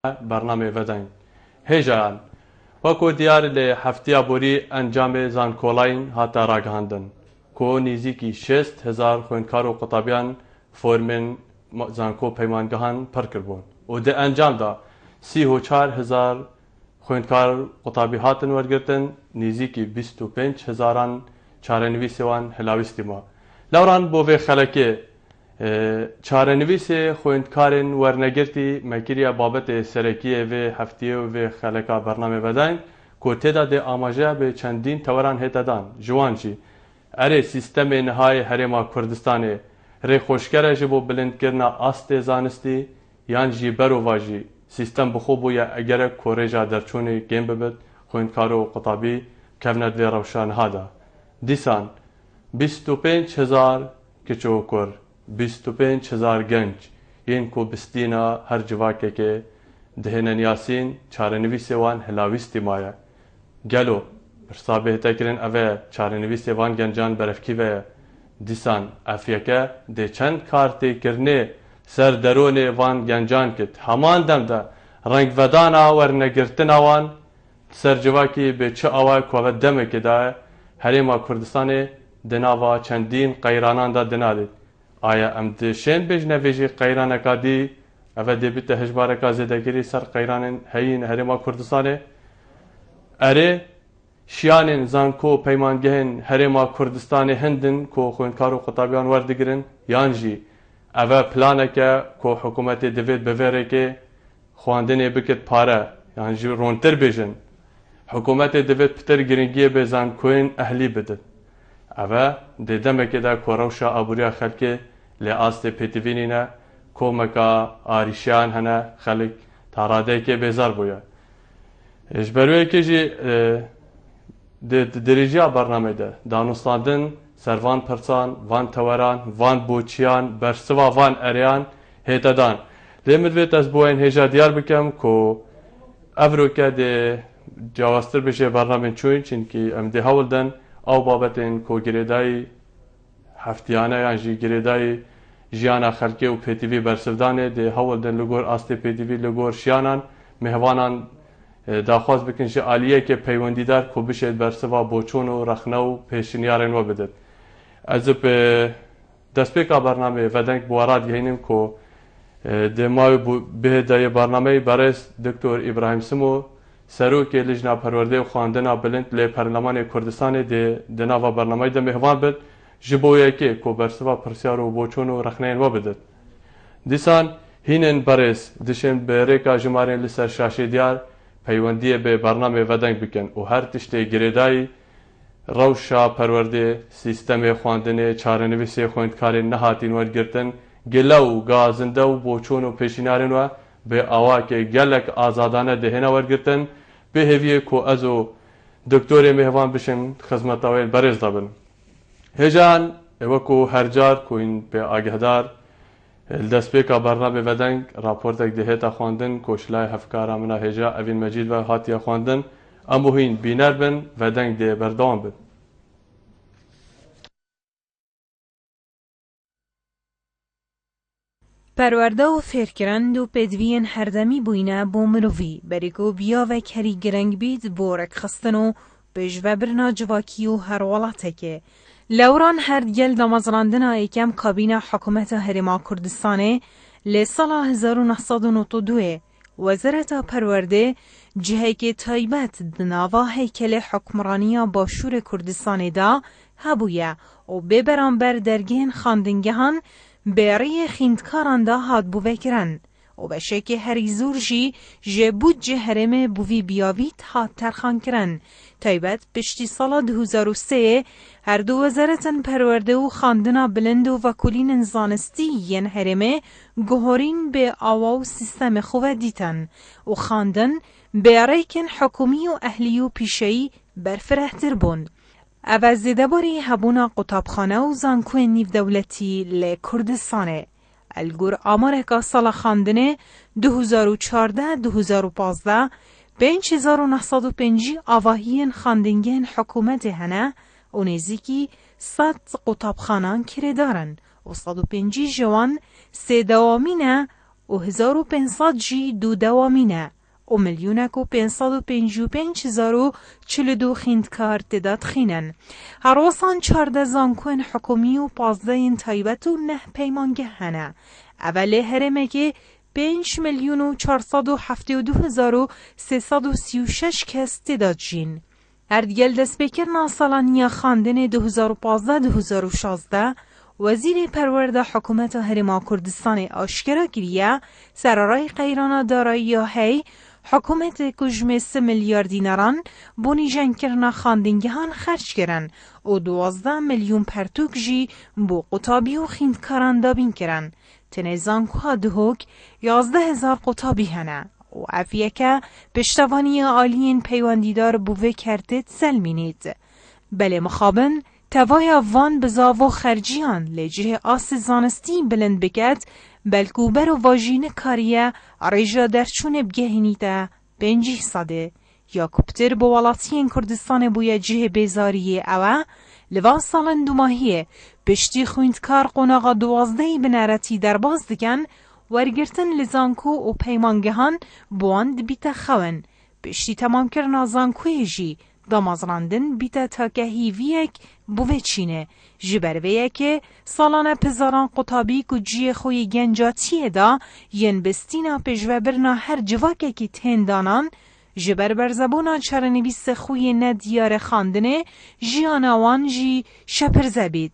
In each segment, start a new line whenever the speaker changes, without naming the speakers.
برنامه ودن هجان وکو دیار لی هفته بوری انجام زانکولاین هاتا راگهاندن کو نزدیکی 60,000 خوێندکار و قوتابیان فۆرمên زانکۆ پەیمانگەهان پڕ کردبوون و di ئەنجام دا 34,000 خوێندکار قوتابی هاتن وەرگرتن نزیکی 25,000 چارەنویسێوان هەلاویستی ما لەوران بۆ vê xelekê çarenivîsê خوێندکارên wernegirtî mekiriya babetê serekiyê vê hefteyê û vê xeleka bernamê vedayîn ku têda dê amajeya bê çendîn teweran hête dan ji wan jî erê sîstemê nihayê Herêma Kurdistanê rêxweşkere ji bo bilindkirina astê zanistî yan jî berova jî sîstem bixwe bûye egere ku rêja derçûnê kêm bibit خوێندکار û qutabî kevne divê rewşa niha da dîsan 25,000 kiçû kur 25,000 genç yên ku bistîna her civakekê dihêne yasîn çarenivîsê wan hilavîstî maye gelo pirsa bêhte kirin ev e çarenivîsê van gencan berevkî ve ye dîsan efyeke dê çend kar têkirinê ser deronê van gencan kit heman dem de rengvedana wernegirtina wan ser civakî bê çi awa ku ev demekê daye Herêma Kurdistanê di nava çendîn qeyranan da dinadê Aya em dişên bêjne vê jî qeyraneka dî ev dê bite hejbareka zêdekirî ser qeyranên heyîn Herêma Kurdistanê erê şiyanên zanko peymangehên Herêma Kurdistanê hindin ku خوێندکار û qutabiyan werdigirin yan jî ev e planeke ku hikûmetê divê bi vê rêkê xwandinê bikit pare yan jî rontir bêjin hikûmetê divê pitir giringiyê bê zankoyên ehlî bidin ev e dê demekê de ku rewşa abûriya xelkê lê astê pêtivînîne komeka arîşiyan hene xelek taradeyekê bêzar bûye ji ber wê jî dirêjiya bernamê de danûstandin ser van pirsan van teweran van boçiyan bersiva van ereyan hête dan lê min divê ez bo yên hêja diyar bikim ku ev roke dê cawaztir bêje bernamên çûyîn çînkî em dê hewl din ew babetên ku girêdayî hefteyane yan jî girêdayî jiyana xelkê û pêtivî bersivdanê dê hewl din li gor astê pêtivî li gor şiyanan mêhvanan daxwaz bikin ji aliyekê peywendîdar ku bişê bersiva boçûn û rexne û pêşniyarên we bidin ez ê destpêka bernamê vedeng bi we radihînim ku dê mavê bihêdayê bernameyê berêz Diktor İbrahim Simo serokê Lijna Perwerdeyê û xwandina bilind lê Perlemanê Kurdistanê dê di nava bernameyê de mêhvan bid ji bo yekê ku bersiva pirsyar û boçûn û rexneyên we bidin dîsan hînên berêz dişên bi rêka jimarên li ser şaşê diyar peywendiyê bê bernamê vedeng bikin û her tiştê girêdayî rewşa perwerdê sîstemê xwandinê çarenivîsê خوێندkarên nehatîn wergirtin gile û gazinde û boçûn û pêşînarên we bê awakê gelek azadane dihêne wergirtin bêhêviyê ku ez û doktorê mêhvan bişin xizmeta wê berêz dabin hêjan wekû her car ku hîn pê agehdar li destpêka bernamê vedeng raportek dihêta xwandin ku şilay hevkara min a hêja Evîn Mecîd ve hatiye xwandin em û hîn bîner bin vedeng dê berdewam bin
پەروەردە و فێرکردن و پێدویên herdemî bûyne بۆ mirovî berî biyavek herî gireng bît بۆ rêkxistin û pêşvebirina civakî û her welatekê lewran her gel damezrandina yekêm kabîna hikûmeta Herêma Kurdistanê lê sala 1992 Wezareta Perwerdê cihekê taybet di nava heykelê hukmraniya Başûrê Kurdistanê da hebûye û bê beramber dergehên xandingehan bêriyê xîndkaran da hatbûvekirin û beşekê herî zûr jî ji budcê herêmê bûvî biyavî hat terxankirin taybet piştî sala 2003 her du wezaretên perwerdê û xandina bilind û vekulînên zanistî yên herêmê guhorîn bê awa û sîstemê xwe ve dîtin û xandin bêreyekên hikûmî û ehlî û pîşeyî berfirehtir bûn ev zêdebarî hebûna qutabxane û zankoyên nîvdewletî lê Kurdistanê el gor amareka sala xandinê 2014-2015 5,950 avahiyên xandingehên hikûmetê hene û nêzîkî 100 qutabxanan kirêdarin û 150 ji wan sêdewamî ne و 1500 جی دو دوامینه و 1,555,042 خیندکار تداد خینن. هروسان 14 زانکوین حکومی و 15 تایبت و 9 پیمانگه هنه. اوله هرمه که 5,472,336 کس تداد جین. هر دیگل دست بکرنا سالانیا خاندن 2015-2016 وزیر پرورده حکومت هرما کردستان آشکرا کریه سرارای قیران دارایی هی حکومت کجمه 3 میلیارد دیناران بونی جنگ کرنا خاندنگهان خرج کرن و 12 میلیون پرتوک جی بو قطابی و خیندکاران دابین کرن. تنزان که دهوک 11,000 قطابی هنه و افیه که پشتوانی آلین پیواندیدار بوه کرتت سلمینید. بله مخابن توای وان بزاو خرجیان لجه آس زانستی بلند بکد بلکو بر و واجین کاریه ریجا درچون بگهینیده 500 یا کپتر بوالاتین کردستان بویا جه بیزاریه اوه لوا سالن دو ماهیه پشتی خویندکار قناغا 12 بنارتی در باز دکن ورگرتن لزانکو و پیمانگهان بواند بیتا خوان پشتی تمام کرنا زانکوی جی دامازراندن بیتا تا که هیویک بوه چینه جبرویه که سالانه پزاران قطابی که جیه خوی گنجاتیه دا ین بستینا پجوه برنا هر جواکه که تندانان جبر برزبونا چرنویس خوی ندیار خاندنه جیانوان جی شپر زبید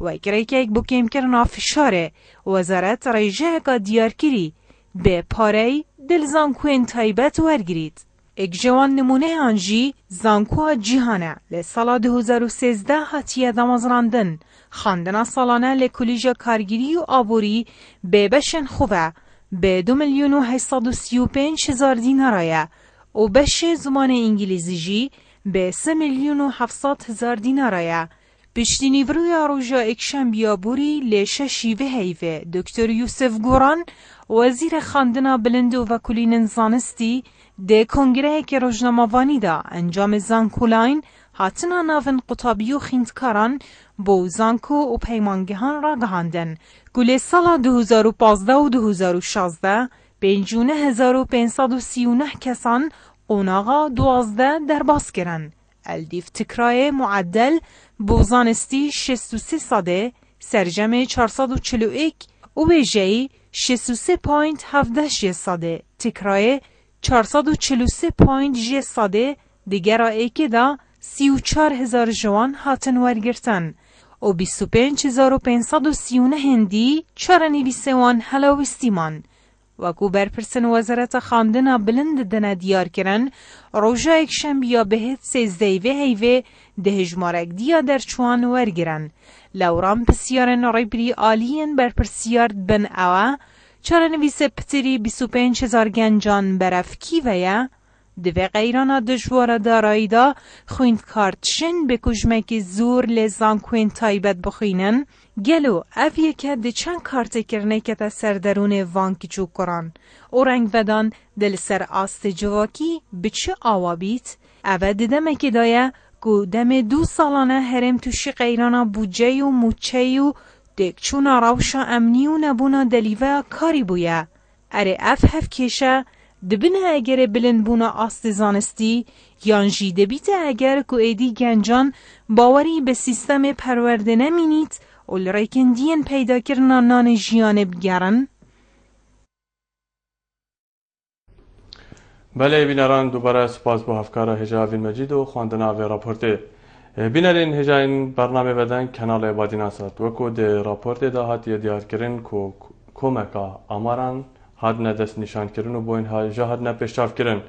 و اکره که اک بکیم کرنا فشاره وزارت ریجه که دیار کری به پاره دل زانکوین تایبت ورگرید. اک جوان نمونه آنجی زانکو جیهانه لسالا 2013 هاتیه دامازراندن خاندنا سالانه لکولیجا کارگیری و آبوری به بشن خوبه به 2,835,000 دینارایه و بش زمان انگلیزی جی به 3,700,000 دینارایه. پشتی نیوروی آروژا اکشن بیابوری لیشه شیوه هیوه دکتر یوسف گوران وزیر خاندنا بلند و وکولین زانستی ده کنگره که روزنامه‌وانی دا انجام زانکولاین هاتنا ناون قطابی و خیندکاران بو زانکو و پیمانگهان را گهاندن. گل سالا 2015 و 2016 5,539 کسان قوناغا 12 در باز کرن. الدیف تکرای معدل بو زانستی 63 ساده سرجم 441 و بیجی 63.17 ساده تکرای 443.6 ساده دیگر ایکی دا 34,000 جوان هاتن ورگرتن و 25,539 هندی چرنویسوان هلاوستیمان. وکو برپرسن وزارت خاندنا بلند دنه دیار کرن روژا اکشن بیا بهت 13 هیوه ده هجمارک دیا در چوان ورگرن. لوران پسیارن ریبری آلین برپرسیار بن اوه چرنویس پتری 25,000 گنجان برفکی ویا دوی غیرانا دجوار دارایی دا خویندکارتشن به کجمک زور لزان کوین تایبت بخوینن گلو اویه که ده چند کارت کرنه که تا سردرون وانکی چو کران او رنگ ودان دل سر آست جواکی بچه آوابیت اوه ددمه که دایه که دم 2 سالانه هرم توشی غیرانا بودجه و موچه و دکچونا روشا امنی و نبونا دلیوه کاری بویا اره اف کشه دبنه اگر بلند بونا آست زانستی یانجی دبیت اگر که ایدی گنجان باوری به سیستم پرورده نمینید و لریکندین پیدا کرنا نان جیانه بگرن.
بله بینران دوباره سپاس با هفکار هجاوین مجید و خواندنا و راپورته. بینرین هجاین برنامه بدن کانال عبادی ناسد وکو ده راپورته دا هات دیار کرن که کمکا آماران هاد ندست نشان کرن و بوین ها جا هاد نپشتاف کرن.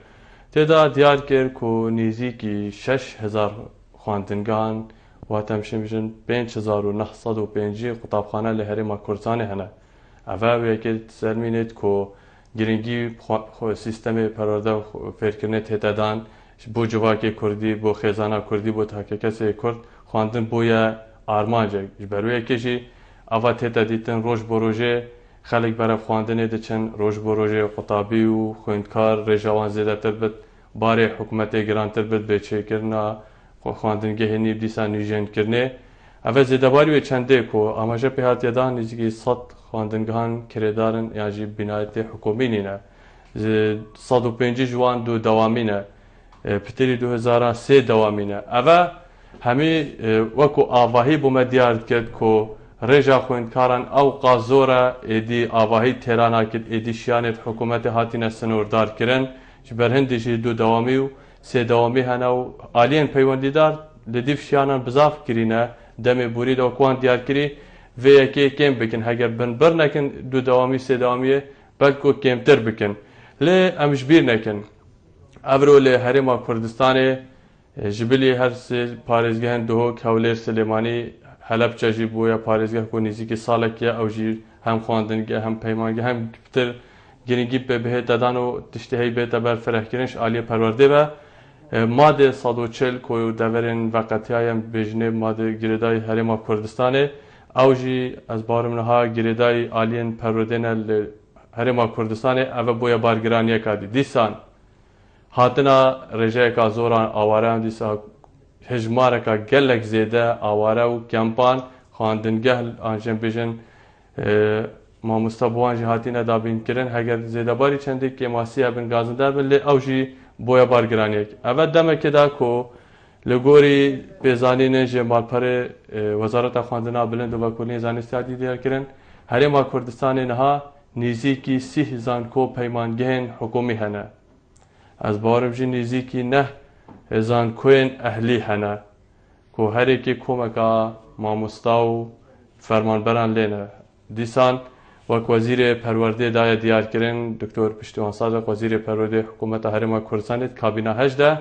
تدا دیار کر که نیزی 6,000 خواندنگان و تمشین بشن 5,905 قطابخانه لحرم کردستان هنه. اوه ویکل سلمینید که گرنگی سیستم پرورده فرکرنه تهدادان بو جواکی کردی بو خیزانا کردی بو تحقیقات کرد خواندن بویا آرمانجه بروی کشی اوه تهدادیتن روش بروژه خلق برای خواندنه دچن روش بروژه قطابی و خویندکار رجوان زیده تر بد باره حکومت گران تر بد بچه کرنا خواندنگه هنی دیسا نیجن کرنه اوه زیدباری و چنده کو آماجه به هاتیه دان نزدیکی 100 خواندنگهان کردارن یا جی بنایت حکومی نینه 105 جوان دو دوامینه پتری 2003 دوامینه اوه همی وکو آواهی بومه دیار کرد که رجا خوندکاران او قازوره ایدی آواهی تیرانا کرد ایدی شیانت حکومت هاتینه سنوردار کرن جبر هندشی دو دوامی و سه دوامی هنه و آلین پیوندی دار لدیف شیانان بزاف کرینه دم بوری دو کوان دیار کری و یکی کم بکن هگر بن بر نکن دو دوامی سه دوامی بلکو کمتر بکن لی امش بیر نکن ابرو لی هرما کردستان جبلی هر سه پارێزگەهن دهۆک هەولێر سلێمانی هەلەبجە ژی بووە پارێزگەه کو نزیکی ساڵێکیە ئەو ژی هەم خواندنگە هەم پەیمانگە هەم پتر گرنگی پێ بهێتەدان و تشتهەی بێتە بەر فرەهکردنش عالیە پەروەردێ بە مادێ 140 کۆ و دەڤەرێن ڤەقەتیایەن بێژنێ مادێ گرێدای هەرێما کوردستانê ئەو ژی ئەز بارم نەها گرێدای عالیên پەروەردێنە li هەرێما کوردستانê ئەvە بۆیە بارگرانیەکە دیسان هاتنا رژەیەکە زۆران ئاوارەیان دیسا هژمارێکە gelek zêde aware û kempan xwandingeh an jî bêjin mamosta wan jî hatîne dabînkirin heger zêdebarî çendê kêmasiya bin gazindar bin lê ew jî boya bargiraniyek ev demekê da ku li gorî pêzanînê ji malperê Wezareta Xwandina Bilind û Vekolînê Zanistî diyarkirin Herêma Kurdistanê niha nêzîkî 30,000 ko peymangehên hikûmî hene ez barim jî nêzîkî neh zankoyên ehlî hene ku herêkê komeka mamosta û fermanberan lêne dîsan wek Wezîrê Perwerdê daye diyarkirin Dr. Piştîwansazek Wezîrê Perwerdê Hikûmeta Herêma Kurdistanê kabîna hej de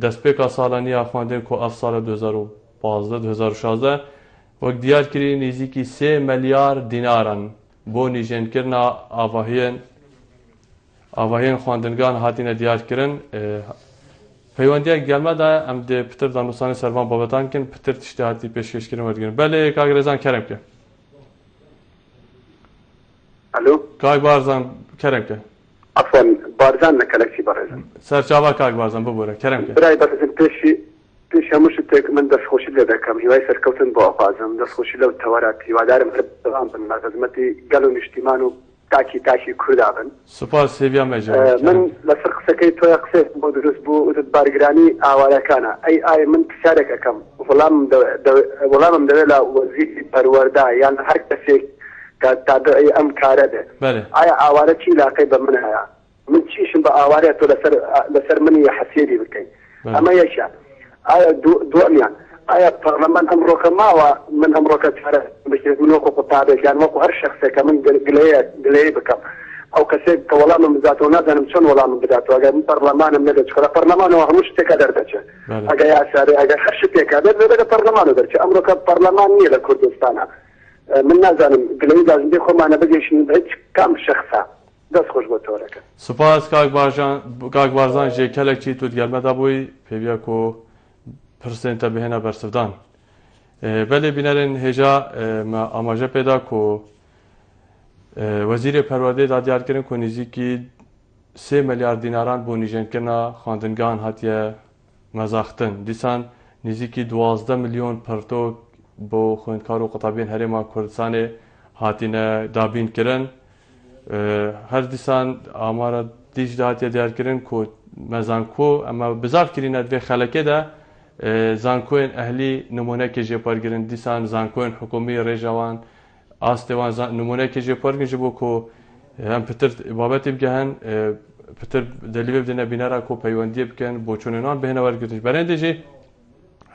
destpêka salaniya xwandin ku ev sala 2015-2016 wek diyar kirî nêzîkî 3 milyar dînaran bo nîjênkirina avahiyên xwandingan hatîne diyarkirin peywendiyek gelme de em de pitir danûsanê servan babetan kin pitir tiştî hatî pêşkêşkirin werdigrin belê kak Rezan kerem ke
Alo
kak Barzan kerem ke
Afwan Barzan ne kelekçî Barzan
serçava kak Barzan bibûre kerem ke
Birayê Barzan pêş hemû şitêk min destxweşî lê dikim hîvayê serkewtin bo axwazim destxweşî lew tewera hîvadarim devam bin me xizmetê gel û niştîman û takî Kurda bin
Spas hêviya me jî
min لەسەر قسەکەی تۆ قسێ بۆ دروست بوو وتت بارگرانی ئاوارەکانە ئەی من پرسیارێک ئەەکەم وەڵامم دەوێت لە وەزیری پەروەردا یان هەر کەسێک کە تادەی ئەم کارە دێ ئایا ئاوارە چی لاقەی بە من هەیە من چیشم بە ئاوارەیە تۆ لەسەر منی حەسێری بکەین ئەمە یەکە ئایا دووەمیان ئایا پەرلەمان ئەمڕۆکە ماوە من ئەمڕۆکە چارە بکرێت من وەکو قوتابێک یان وەکو هەر شەخصێکە من گلەیە بکەم ئەو کەسێک کە وەڵامم بداتەوە نازانم چۆن وەڵامم بداتەوە ئەگەر من پەرلەمانم نەدەچکە لە پەرلەمانەوە هەموو شتێکە دەردەچێت ئەگەر یاسارێ ئەگەر هەر شتێکە دەر لە پەرلەمانە دەرچێت ئەمڕۆکە پەرلەمان نییە لە کوردستانە من نازانم گلەی لازمبێ خۆمانە بگەیشتن هیچ کام شەخصە دەست خۆش بۆ تۆرەکە
سپاس کاک Barzan jê kelekçî tu gelmeda bûyî pêviya ku pirsên te bihêne bersivdan belê bînerên hêja me amaje pêda ku Wezîrê Perwerdê da diyarkirin ku nêzîkî 3 milyar dînaran bo nîjênkirina xwandingan hatiye mezaxtin dîsan nêzîkî 12 milyon pirtok bo xwendkar û qutabiyên Herêma Kurdistanê hatîne dabînkirin her dîsan amara dîj de hatiye diyarkirin ku me zanko em bizav kirîne vê xelekê de zankoyên ehlî nimunekê jê pargirin dîsan zankoyên hikûmî rêja wan astê wan nimunekê jê pargin ji bo ku em pitir babetê bigehin pitir delîvê bidîne bînera ku peywendiyê bikin bo çûnênan bihêne wergirin berên de jî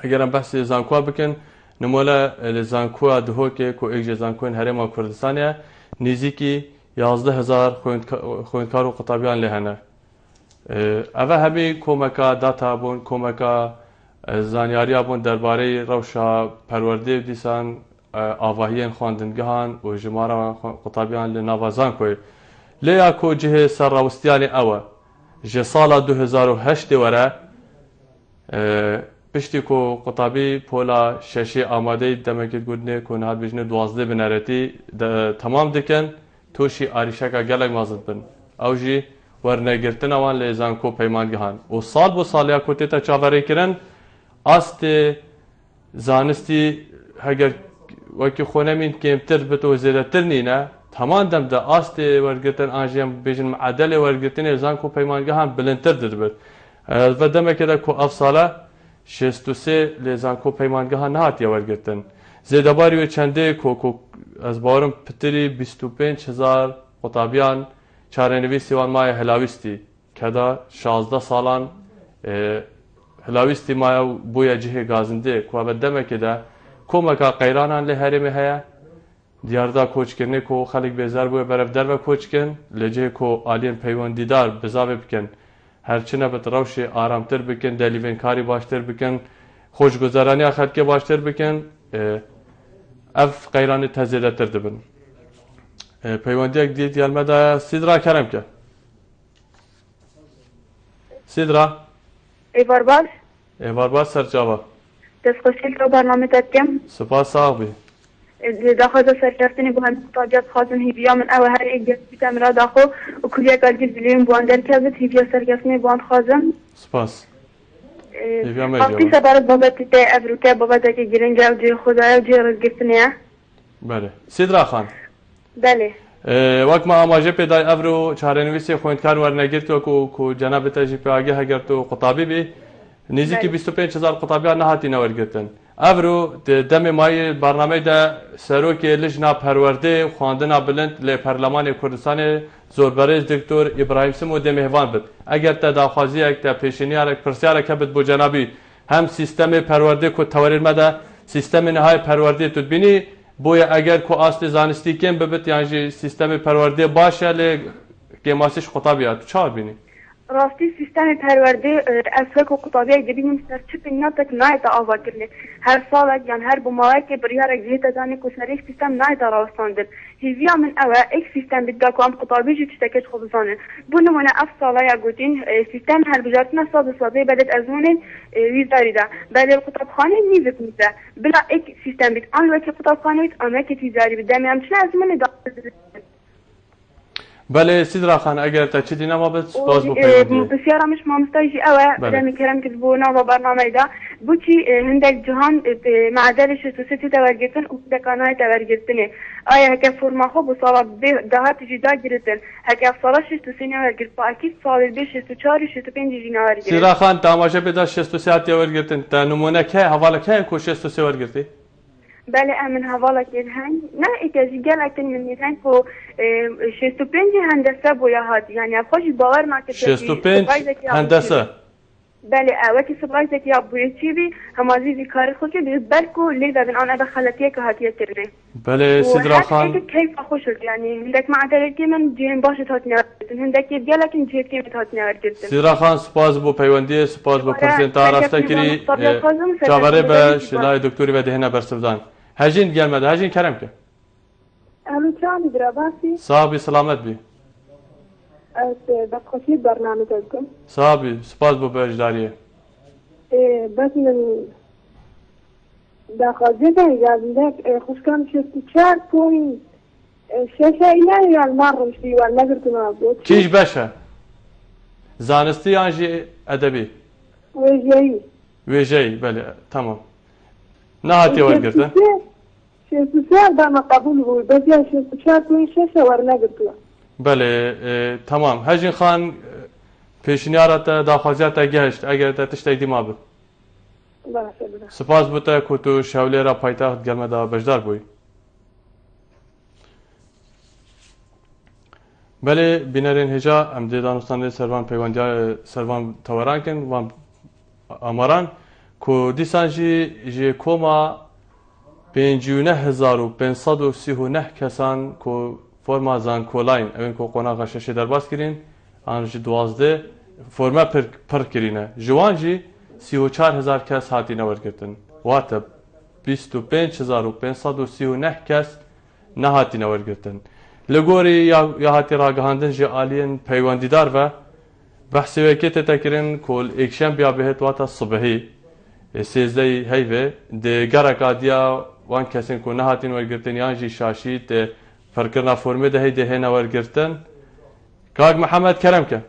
eger em behsê zankoya bikin nimune li zankoya dihokê ku êk ji zankoyên Herêma Kurdistanê nêzîkî 11,000 xwendkar û qutabiyan lê hene ev hemî komeka data bûn komeka zanyariya bûn derbarê rewşa perwerdê dîsan avahiyên xwandingehan û jimara qutabiyan li nava zankoyê lê ya ku cihê serrawistiyanê ew e ji sala 2008 were piştî ku qutabî pola şeşê amadeyî demekê gundê ku nihat bêjine 12 bineretî temam dikin toşî arîşeka gelek mezin bin ew jî wernegirtina wan lê zanko peymangehan û sal bo saliya ku tê te çaverêkirin astê زانستی هەگەر وەکی خۆنەمین کێمتر بێت و زێرەتر نینە هەمان دەمدا ئاستێ وەرگرتن ئاژیان بێژن عەدەلێ وەرگرتنێ زانکۆ پەیمانگەهان بلندتر دەبێت بە دەمێکێدا کۆ ئەف ساڵە 63 لێ زانکۆ پەیمانگەهان نهاتیە وەرگرتن زێدەباری وێ چەندەیە کۆ ئەس باوەڕم پتری 25,000 قوتابیان چارەنویستی وان مایە هەلاویستی کەدا 16 ساڵان هەلاویستی مایە و بۆیە جihê gazindê ku ve demekê de komeka qeyranan lê herêmê heye diyarda koçkirinê ku xelek bêzer bûye berev derve koçkin lê cihê ku aliyên peywendîdar bizavê bikin herçine bit rewşê aramtir bikin delîvênkarî baştir bikin xweşguzaraniya xelkê baştir bikin ev qeyranê te zêdetir dibin peywendiyek dî diyar de Sidra Keremke Sidra
Eyvarbaz
Eyvarbaz serçava
دستخوشی تو برنامه دادم
سپاس ساغ بی
داخل سرکردنی با هم طبیعت خواستن هیویا من او هر یک بیتم را داخل و کلیه گلگی بلیم بوان در کبت هیویا سرکردنی بوان خواستن
سپاس هیویا
خواهی سبارت بابت تا ابروکه بابت که گرنگه و جای خدای و جای رزگرتنیه
بله سیدرا خان
بله
وقت ما آماجه پیدای افرو چهارنویسی خویندکار ورنگرد که جناب تاجی پیاگه هگر تو قطابی بی نزدیکی 25,000 قطابیان نهاتینە وەرگرتن ئەڤرۆ دەمێ مای بەرنامەی دا سەرۆکی لژنا پەروەردە خواندنا بلند لە پەرلەمانی کوردستانی زۆربەرز دکتۆر ئیبراهیم سم و دەمێهوان بێت ئەگەر تا داخوازیەک تا پێشنیارێک پرسیارێک هەبێت بۆ جەنابی هەم سیستەمی پەروەردە کو تەوەرێمەدا سیستەمی نهای پەروەردە توتبینی بۆیە ئەگەر کو ئاستی زانستی کێم ببێت یانژی سیستەمی پەروەردە باشە لێ گێماسیش قوتابیات چاوە بینی
راستی سیستم پرورده اسلک و قطابیه دبینیم سر چپ ناتک نایت آوا کرده هر سال یعنی هر بماوی که بریار جهت دانی کو سریش سیستم نایت راستاندر هیویا من اوا یک سیستم بدگا کو ام قطابی جو تشتکت خودزانه بو نمونه اف سالا یا گوتین سیستم هر بجاتنا ساده بدت ازونن ویزاری دا بعد القطابخانه نیزت میده بلا یک سیستم بد آن وقت قطابخانه آن وقت ویزاری بده میام چه ازمن دا
بله سیدرا خان اگر تا چی دینا ما بس باز بپیوندی
بسیارا مش مامستایجی اوه دمی کرم که بو ناوا برنامه دا بو چی هندک جهان معدلش سوسیتی تورگیتن و دکانای تورگیتنه آیا هکه فرما خوب و سالا دهات جدا گرتن هکه افصالا ششتو سینه ورگیت با اکید سال بی ششتو چاری ششتو پنجی جینا ورگیت
سیدرا خان تماشه بدا ششتو سیاتی ورگیتن تا نمونه که حواله که کو ششتو سی ورگیتی
بله من حواله که هنگ نه ایتازی گل اکتن من هنگ کو 65 هندسه بویا هات یعنی خوش باور نکرد
65 هندسه
بله وقتی سپلای زکی بویا چی بی همازی زی کار خود که بلکو لیدا بین آن ادا خلطیه که هاتیه ترنه
بله سیدرا خان
کیف خوش یعنی هندک معدل که من جیم باشه تات نوردن هندک گل اکن جیب که تات نوردن
سیدرا خان سپاس بو پیوندی سپاس بو پرسنتا راستا کری جواره به شلای دکتوری و دهنه برسودان هجین gelmedi هجین کرم که
الو چانی دراباسی
صاحبی سلامت بی
بس خوشی برنامه دادم
صاحبی سپاس بو بجداریه
بس من داخل ده یادم خوشکم شست 4.6 اینا یا مارم شدی و نگرتم بود
چیش باشه زانستی آنجی ادبی ویژه‌ای بله تمام نه هاتی ورگرتن
شست دام قبول بود بس یا شست 4.6 ور نگرتم
بله تمام هجین خان پیشنیارت داخوازیات گشت اگر تشتی دیما بود سپاس بوده که تو شولی را پایتخت گرمه دا بجدار بوی بله بینرین هجا امده دانستان سروان پیوندی سروان توران کن و آماران که دیسان جی کوما 59,539 کسان که فرما زانکولاین اوین که قناق ششه در باز کرین آنجی 12 فرما پر کرینه جوان جی 34,000 کس هاتی نور کردن واتا 25,539 کس نه هاتی نور کردن لگوری یا هاتی راگهاندن جی آلین پیوندیدار و بحثی وکیت تکرین کل اکشن بیا بهت واتا صبحی سیزده هیوه ده گرک آدیا وان کسین که نه هاتی نور کردن یانجی شاشید فرکرنا فرمه ده هیده هنه ورگرتن کاغ محمد کرم که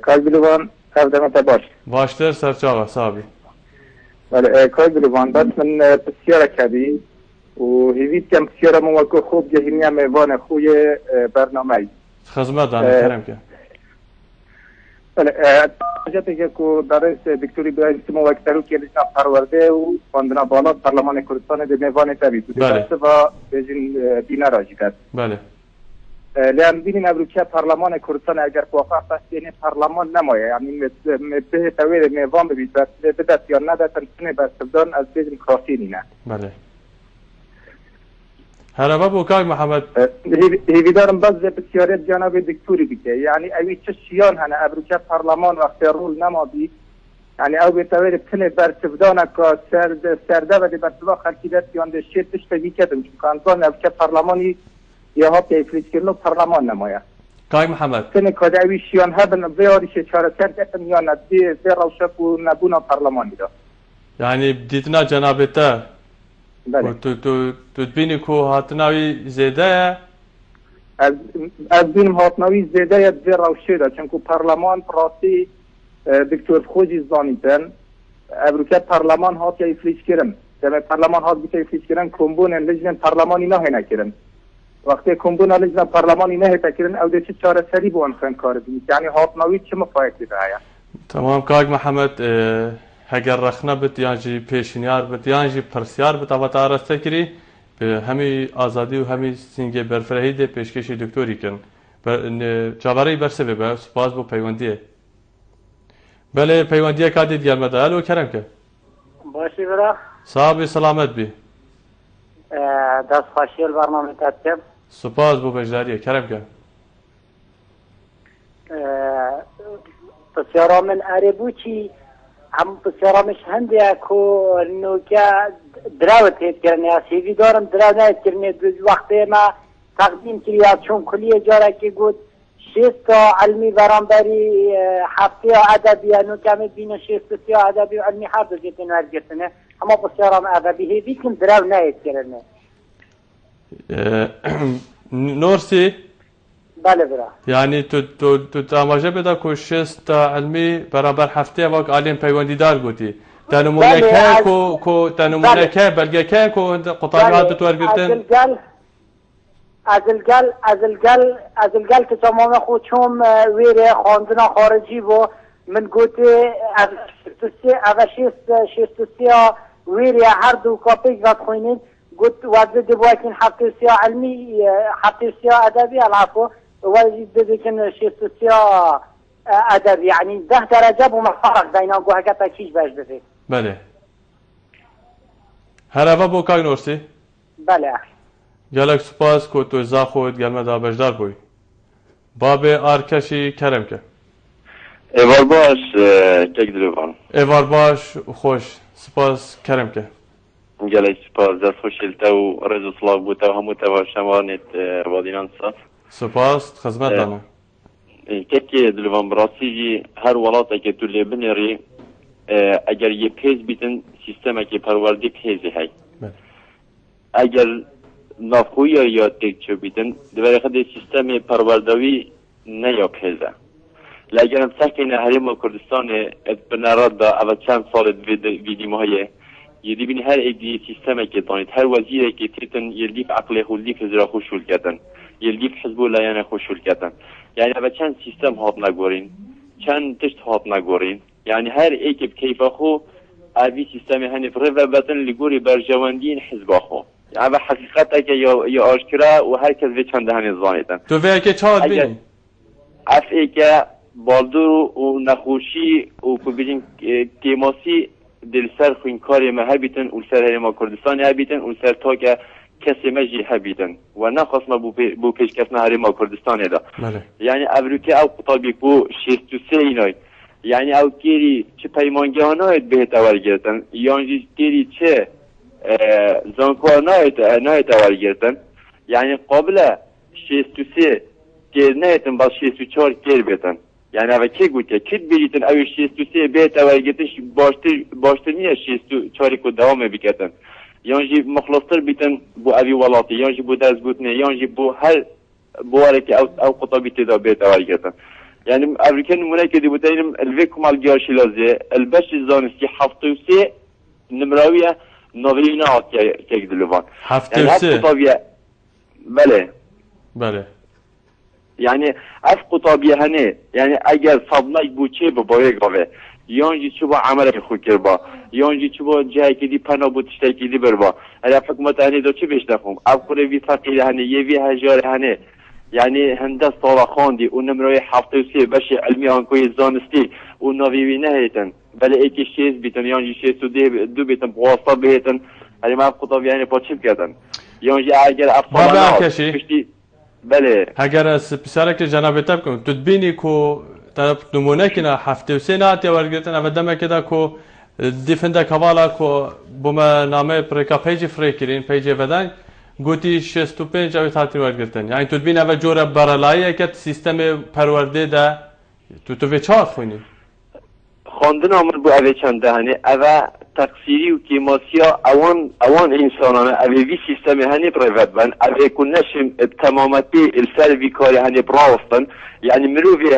کاغ بلوان خدمت باش
باشتر سرچاغا صابی
بله کار دلوان بس من بسیار کبی و هیوید کم بسیار موقع خوب جهینی میوان خوی برنامه
خدمت دانه کرم که
بله حاجتی که درس دکتوری برای موقع که لجنه پرورده و خواندنا بالا پارلمان کردستان ده میوان تبی بوده
بله.
و بجین دینا راجی کرد
بله
لان بینیم امروکه پارلمان کردستان اگر موافق است یعنی پارلمان نمایه یعنی به تویر میوان ببید بدست یا ندست تنسونه برسبدان از بجین کافی نینه
بله هرابا بو کاک محمد
هیویدارم باز بسیاری جناب دکتوری بکه یعنی اوی چه شیان هنه ابروکه پارلمان وقتی رول نمادی یعنی او به طور تنه برسبدانه که سرده و دی برسبا خلقیدت یانده شیرتش بگی کدم چون کانزان اوکه پارلمانی یه ها پیفلیج کرنو پارلمان نمایه
کاک محمد
تنه که اوی شیان هبن بیاریش چاره سر کتن یا ندی روشک و نبونا پارلمانی دا
یعنی دیدنا جنابتا
بله
تو بینی که هاتناوی زیده
از بینم هاتناوی زیده یا دوی روشه دا چون که پارلمان پراسی دکتور خوجی زانیتن ابروکه پارلمان هات یا افلیج کرن دمه پارلمان هات بیتا افلیج کرن کمبون لجنه پارلمانی نه نکرن وقتی کمبون لجنه پارلمانی نه تکرن او ده چه چاره سری بون خن کار بینید یعنی هاتناوی چه مفایده داره
تمام کاک محمد هگر رخنه بت یانجی پیشنیار بت یانجی پرسیار بت آوات آرسته کری به همی آزادی و همی سینگه برفرهی ده پیشکشی دکتوری کن جاوری برسه به سپاس بو پیوندیه بله پیوندیه کادی دیارمده الو کرم که
باشی برا
صاحب سلامت بی
دست خاشیل برنامه تدکم
سپاس بو بجداریه کرم که
بسیارا من عربو چی هم بسیارا مش هنده که نوکه دراوت هید کرنه از هیوی دارم دراو نهید کرنه وقتی ما تقدیم کریاد چون کلیه جاره که گود 6 تا علمی برانبری هفته ادبی نوکه می بینه 6 تا ادبی و علمی هر دو جتن ورگتنه اما بسیارا من ادبی هیوی کن دراو نهید کرنه
نورسی
بله برا
یعنی تو تماجه بده که 6 تا علمی برابر هفته وقت عالم پیوندیدار گوتی تنمونه که تنمونه که بلگه که قطعات بتوار گرتن
از الگل که تمام خود چون ویره خواندنا خارجی بو من گوتی از 6 ویره هر دو کاپیک وقت خوینید گوت وزد دبوکن هفته سیا علمی هفته سیا ادبی العفو وزد دبوکن 6 ادبی یعنی 10 درجه بو مفرق دینا گوه هکتا کیش باش بده
بله هر اوه بو کاک نورسی
بله
گلک سپاس که تو ازا خود گلمه دا بجدار بوی باب آرکشی کرم که
ایوار باش کک دلوان
ایوار باش خوش سپاس کرم که
گلک سپاس دست خوشیلتا و رز و صلاح بوتا و همو توا شمارنیت وادینان صاف
سپاس خدمت دانه
کک دلوان براسی جی هر ولاتا که تو لیبنری اگر یه پیز بیتن سیستم که پروردی پیزی های اگر نافخوی یا تکچو بیتن دوباره خود سیستم پروردوی نه یا پیزه لگرم سکین حریم کردستان بنراد دا اول چند سال ویدیمه های یدی بین هر ایدی سیستم که دانید هر وزیره که تیتن یلیف عقل خود لیف ازرا خوشول کردن یلیف حزب لایان خوشول کردن یعنی اول چند سیستم هات نگورین چند تشت هات نگورین یعنی هر ایکب کیف خو اوی سیستم هنف رو بطن لگوری برجواندین حزب خو یعنی حقیقت که یا آشکرا و هر کس به چند هنی زانیدن
تو وی که چهاد بینی؟
افعی که بالدور و نخوشی و ببینیم تیماسی دل سر خوین کاری ما هبیتن و سر هرما کردستانی هبیتن و سر تا که کسی مجی هبیتن و نخواست ما بو پیش کسنا هرما کردستانی دا یعنی اوروکه او قطابی بو 63 اینای یعنی او کیری چه پیمانگه ها ناید بهت اول گرتن یعنی کیری چه زنکوار ناید اول گرتن یعنی قابل 63 کیر نایتن باز 64 کیر بیتن یعنی اوه که گوته کت بیریتن اوه 63 بهت اول گرتن باشتر نیه 64 که دوام بکتن یعنی مخلصتر بیتن بو اوی ولاتی یعنی بو درز گوتنه یعنی بو هر بواره که او قطابی تدا بهت اول گرتن يعني أمريكا نمونة كده بتاعهم الفيكم على الجيش لازم البش الزانستي حفتوسي نمراوية نظرينا عطية كيقدلوفان
حفتوسي
يعني قطابية بله يعني اف قطابية هني يعني اگر صدمه بوچه ببايه قوه یانجی چوبا عمل خود کربا یانجی چوبا جایی که دی پناه بودشته که دی بربا هر حکومت هنی دو چه بیش نخوم اب کوره وی فقیل هنی یه وی هجار هنی یعنی هنده سالا خواندی اون نمروی 73 بشه علمی آنکوی زانستی اون ناویوی نهیتن بله ایکی شیز بیتن یانجی شیز دو بیتن بواسطه بهیتن هر ما قطابی هنی پا چیب کردن یانجی اگر افصالا پشتی بله
اگر از پسره که جناب تب کنم تو بینی که طرف نمونه کنه 73 نهاتی ورگرتن اما دمه که دا که دیفنده کوالا که بوم نامه پریکا پیجی فریکرین پیجی بدن گوتی 65 اوی تاتی ورگرتن یعنی تو بین اوه جور برالایه که سیستم پرورده ده تو به چهار خونی
خواندن آمد بو اوه چنده هنه اوه تقصیری و کیماسیا اوان انسانانه اوه وی سیستم هنه پریوت بند اوه کنشم تمامتی السر وی کاری هنه براوستن یعنی مروفی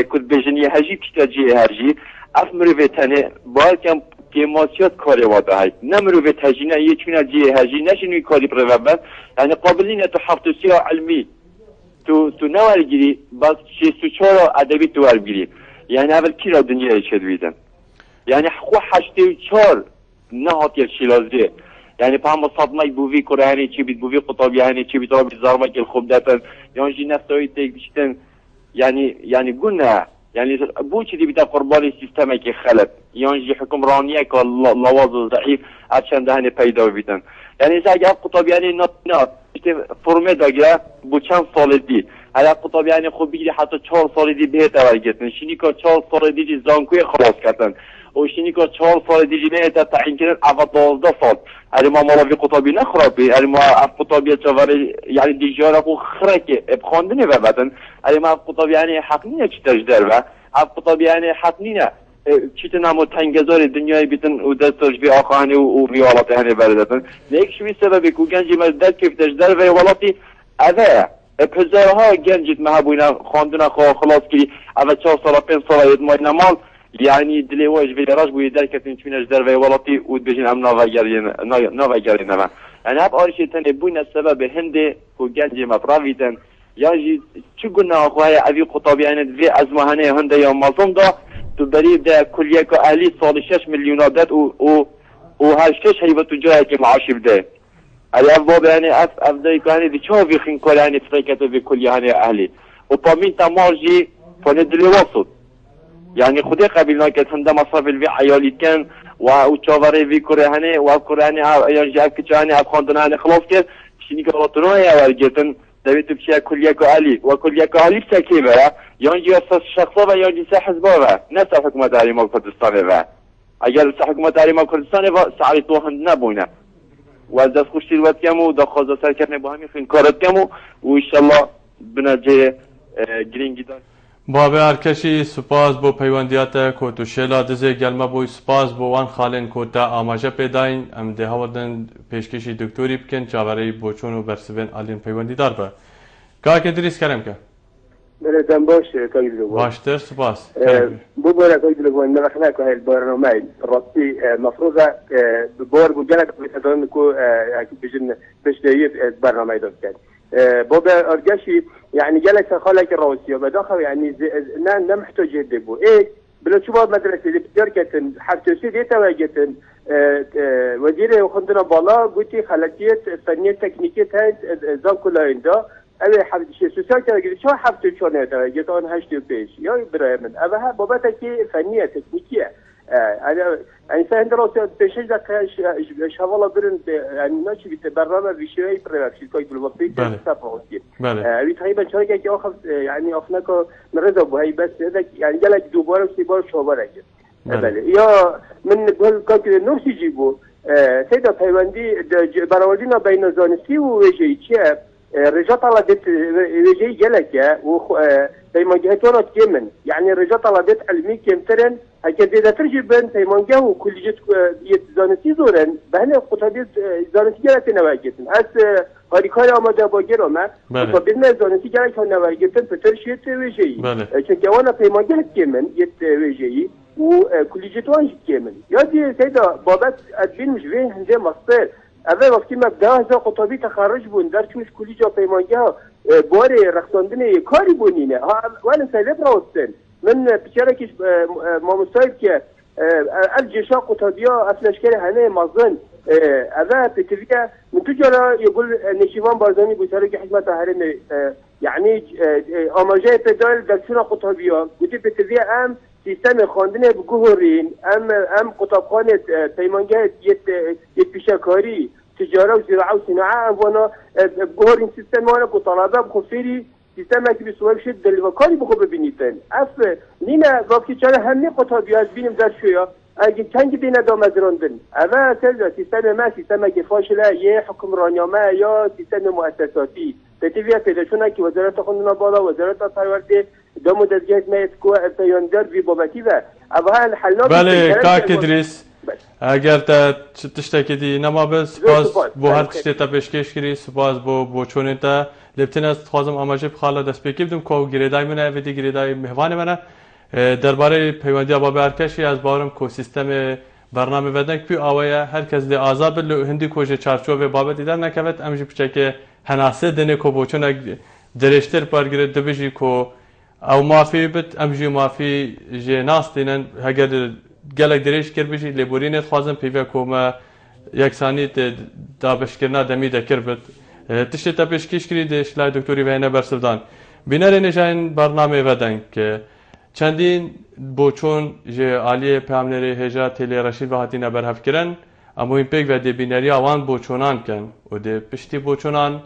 کد بجنی هجی کتاجی هجی اف مروفی تنه باید کم کیماسیات کاری واده های نه مروفی تجینه یه چونه جی هجی نشنوی کاری پریوت بند یعنی قابلین تو حفتوسی علمی تو نورگیری باز 64 ادبی تو ورگیری يعني اول كي را دنيا يشدويدن يعني خو 84 نهات يشيلازي يعني فهم صدمه بوفي كوراني تشي بوفي قطابي يعني تشي بتراب زارما كل خبدتن يعني نفسوي تيك بشتن يعني قلنا يعني بوشي دي بتا قرباني سيستم كي خلت يعني حكم رانيه كاللواظ ضعيف عشان ده هني پیدا بيتن يعني اذا جاب قطابي يعني نات فرمه داگه بو چند سال دی هر قطابی یعنی خوب بگیری حتی 4 سال دی بهت ورگتن شینی که 4 سال دی زانکوی خلاص کردن و شینی که 4 سال دی نه تا تعیین کردن اول 12 سال هر ما مالی قطابی نخرابی هر ما قطابی چواری یعنی دیجارا کو خرک ابخوندنی و بدن هر ما قطابی یعنی حق نیه چی تجدر و قطابی یعنی حق نیه چیت نمو تنگزار دنیای بیتن و دستش بی آخانی و ریالات هنی بردن لیک شوی سببی کو گنجی مدد کیف تجدر و ولاتی اوه پزارها گنجیت محبوینا خواندنا خلاص کری اوه 4 سال 5 سال ادمای نمال یعنی دلیواج ویراج بوی درکتین چونش در و ولاتی و بجین ام ناوگرین نما یعنی هب آرشی تنه بوین سبب هنده کو گنجی مفراویتن یعنی چو گناه خواهی اوی قطابیانت وی از مهنه هنده یا مازم دا تو برید ده کلیه که اهلی سال 6 میلیون داد و هر 6 حیبت تو جایی که معاشی بده الی افضل یعنی افضل که دی چه ویخین کلی یعنی فریکت و کلیه هنی اهلی و پامین تمارجی فانه دلی واسط یعنی خودی قبیل ناکت هنده مصرف الوی عیالیت کن و چاوره وی کره هنی و کره هنی یعنی جاب کچه هنی افخاندن هنی خلاص کرد شینی که راتونو یا ورگتن دوید تو بچه کلیه که اهلی و کلیه که اهلی بسکی بره یعنی اساس شخصا و یعنی سه حزبا و نه سه حکومت حریما کردستان و اگر سه حکومت حریما کردستان و سعی تو هند نبونه و از دست خوشی الوقت کم و دخواست سر کردن با همین خیلی کارت کم و انشالله بنجه گرینگی دار
بابه ارکشی سپاس بو پیوندیات کو تو شلا دزه گلمه بو سپاس بو وان خالن کو تا آماجه پیداین ام ده هودن پیشکشی دکتوری بکن چاوری بوچون و برسبن آلین پیوندی دار با که که دریس کرم که
بلدم باشه کايدلو
باشتر سپاس
بو بورا كايدلو ان احنا كهي البرنامج راسي مفروضه بور بوجلك بتدون كو بجن تشديد البرنامج ده كان بابا ارجشي يعني جلس خالك الروسيه بداخل يعني لا محتاج يدبو ايه بلا شو باب مدرسه دي بتركه حفتوسي دي تواجدن وزير خندنا بالا قلتي خلاتيه فنيه تكنيكيه هاي زان كلها عنده اوه حفظ شيء سوسيال كذا شو حفظ شو نهتا جتون هشتي بيش يا إبراهيم أبها بابا تكي فنية تكنيكية أنا يعني سهند راسي بيشج ذاك شغالة برن يعني ماشي بتبرمج بشيء بريفشي كوي بالوقتي تسافرتي أبي تقريبا شركة كي أخذ يعني أخناك مرضى بهاي بس هذا يعني جالك دوبار وسيبار شو برجع يا من قبل كان نفسي جيبه سيدا فيواندي براودينا بين زانسي وجيتشي رجعت على بيت وجي جلك و تيمان جهتونا كيمن يعني رجعت على بيت علمي كمترن هكذا ترجبن تيمان جه وكل جت يتزانسي زورن بهنا قطعة زانسي جلت نواجدن هس کاری آماده باگیر آمد تا بدون زانسی گره که نوارگیتن پتر شیت ویژه‌ای چون که وانا پیمانگه هست که من یه ویژه‌ای و کلیجتوان هست که من یادی سیدا بابت ادبین مجوه هنده مصدر اول وقتی ما 10,000 خطابی تخرج بون در چونش کلیجا پیمانگه ها باره رخصاندن کاری بونینه وانا سیده براستن من بچاره که ما مستعد که الجيشا قطبية أفلاشكري هنا مظن هذا بتفيا من تجارة يقول نشيفان بارزاني بيسارك حكمة هرم يعني أماجي بدال دكتورة قطبية قلت بتفيا أم سيستم خاندنه بجهورين أم قطبخانة بيمانجات يتبشكاري تجارة وزراعة وصناعة أم وانا بجهورين سيستم وانا كطلبة بخفيري سیستم که بسیار شد دلیوکاری بخو ببینیدن اف نینا وقتی چرا همه قطبی از بینیم در شویا اگه چنگ بین دامدراندن اما تلزا سیستم ما سیستم که فاشله یه حکمرانیامه یا سیستم مؤسساتی بتویا پیداشونه که وزارت خاندنا بالا وزارت پرورده دامو دزگاه میسکو پیاندار بی بابتی و اول حلنا
بله کاک ادریس اگر تا تشتکی دی نما بس باز بو هر تشتی تا پیشکش کری سپاس بو چونه تا لبتن از خوازم آماجه بخاله دست بکیبدم که گریدای منه و دی گریدای مهوان منه درباره پیوندی آبا ارکشی از بارم که سیستم برنامه ودن که آویا هر کس دی آزاد بلو هندی کوچه چارچوب بابت دیدن نکوت امجی پچه که هناسه دنه که بوچون درشتر پارگیره دبیجی که او مافی بد امجی مافی جه ناس دینن هگر گلک دریش کر بشی لبورینت خوازم پیوه که ما یکسانی دابشکرنا دمی دکر بد تشتی تا پیشکش کردی شلای دکتری وینه برسلدان بینر نشان برنامه ودن که چندین بوچون جه عالیه پیامنری هجا تلی رشید و هاتینا برهف کرن اما این پیک و دی بینری آوان بوچونان کن و دی پشتی بوچونان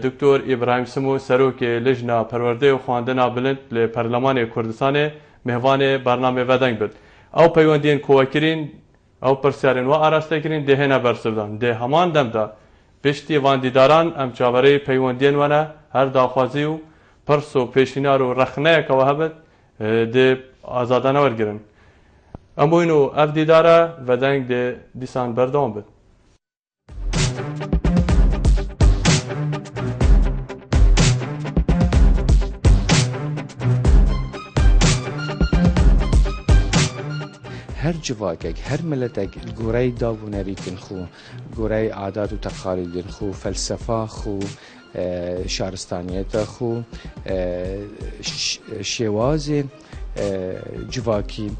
دکتر ابراهیم سمو سروک لجنه پرورده و خواندنا بلند لپارلمان کردستان مهوان برنامه ودن بود او پیوندین کوکرین او پرسیارین و آراسته کرین دهنه برسلدان ده همان دم دا پشتی واندیداران ام چاوره پیوندین ونه هر داخوازی و پرس و پیشینار و رخنه که وهبت ده آزادانه ورگرن اما اینو اف دیداره و دنگ ده دیسان بردام بد
هر جواکک هر ملتک گوری داوونری کن خو گوری عادات و تقالید خو فلسفه خو شهرستانیت خو شواز جواکی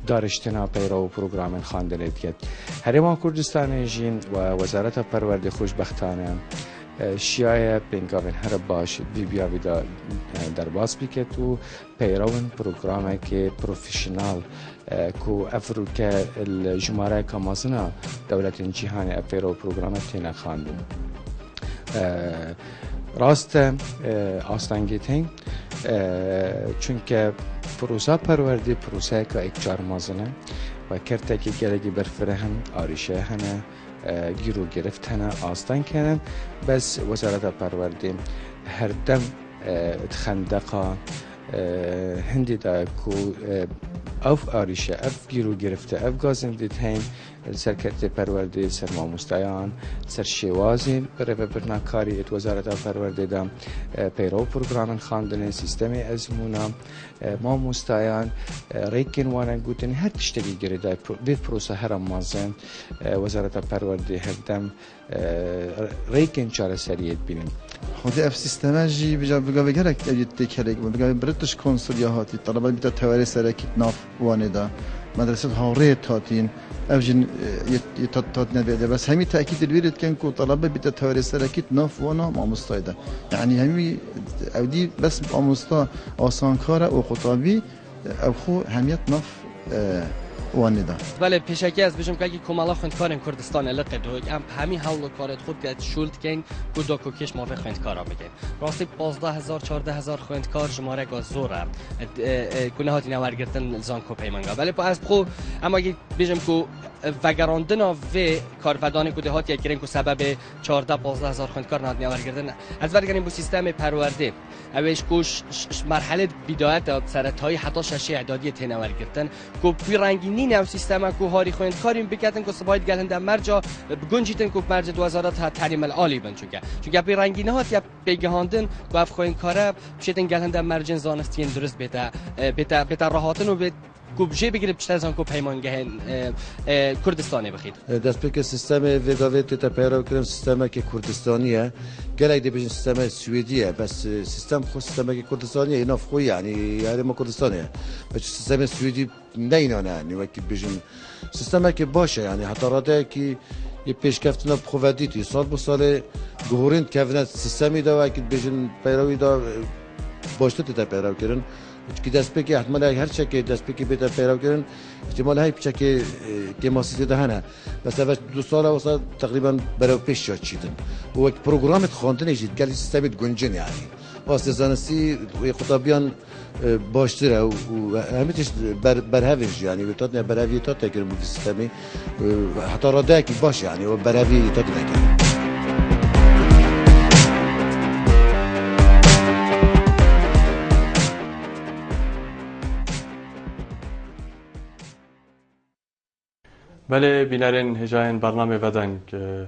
دارشتنا پیرو پروگرام خواندنیت کرد هرما کردستان جین و وزارت پرورده خوشبختانه شیعه بینگاوین هر باش بیا ویدا در باز بیکت و پیروان پروگرامه که پروفیشنال کو افرو که الجماره کامازنا دولت جهان افرو پروگرامه تینا خواندن راست آستانگیتین چونکه پروسا پرورده پروسه که اکچار مازنه و کرته که گلگی برفره هم آریشه هنه گیرو گرفتن آستان کنن بس وزارت پرورده هر دم خندقا هندی دا کو اف آریشه اف گیرو گرفته اف گازم دیتین سرکت پرورده سر ما مستایان سر شوازی برای برناکاری ات وزارت پرورده دام پیرو پروگرام خواندن سیستم ازمونا ما مستایان ریکن وانن گوتن هر تشتگی گرده بیت پروسه هر مازن وزارت پرورده هر دم ریکن چاره سریعت بینیم
خود اف سیستم جی بجا بگرک ادیت تکرک بگا برتش کنسولیا هاتی طلبه بیت تواری سرکت ناف واندا مدرسه هاوری تاتین اوجن يتطط نبيده بس همي تاكيد الويرد كان كو طلبه بتتوري سركيت ناف وانا ما مستايده يعني همي اودي بس امستا آسانکار او خطابی او خو همیت ناف وانیدا
بله پیشکی از بجم که کمالا خوندکارن کردستان لقه دوگ ام همین حول کارت خود که شولد کن گودا کوکش موافق خوندکارا بگن راستی 15000 14000 خوندکار شماره گاز زوره کنه هاتی نورگرتن زان کو پیمانگا ولی از خو اما اگه بجم کو وگراندنا و کارفدان کو دهات یکرین کو سبب 14 15000 خوندکار نهاد نورگرتن از ورگرین بو سیستم پرورده اوش کوش مرحله بدایت سرتای حتی شش اعدادی تنورگرتن کو پی رنگینی رنگین او سیستم کو هاری خوند کاریم بکتن که سباید گلنده مرجا بگنجیتن که مرج 2000 ها تعلیم العالی بن چونکه پی رنگینه ها یا پیگهاندن کو اف خوند کاره بشیتن گلنده مرجن زانستین درست بتا راحتن و کو بجی بگیره بیشتر زن کو پیمانگه کردستانی بخید
دست به که سیستم وگاویت تا پیرو کردن سیستم که کردستانیه گله دی بیشتر سیستم سوئدیه بس سیستم خود سیستم که کردستانیه اینا خوی یعنی ما کردستانیه بس سیستم سوئدی نه اینا نه وقتی بیشتر سیستم که باشه یعنی حتی راده که یه پیشکفتنا پروودیتی سال به سال گهورند که افنات سیستمی دا وقتی بیشتر پیروی دا باشته تا پیرو کردن که دست به که احتمال هر چه که دست به که بهتر پیدا کردن احتمال های پیش که تماسیت دهنه بس اول 2 سال واسه تقریبا برای پیش شد چیدن و یک پروگرام خواندن ایجاد کلی سیستم گنجن یعنی واسه زانستی و خطابیان باشتره و همیتش برهویش یعنی به تات نه برهوی تات که مو سیستمی حتی راده کی باشه یعنی و برهوی تات نکنه
بله بینارین هجاین برنامه بدن که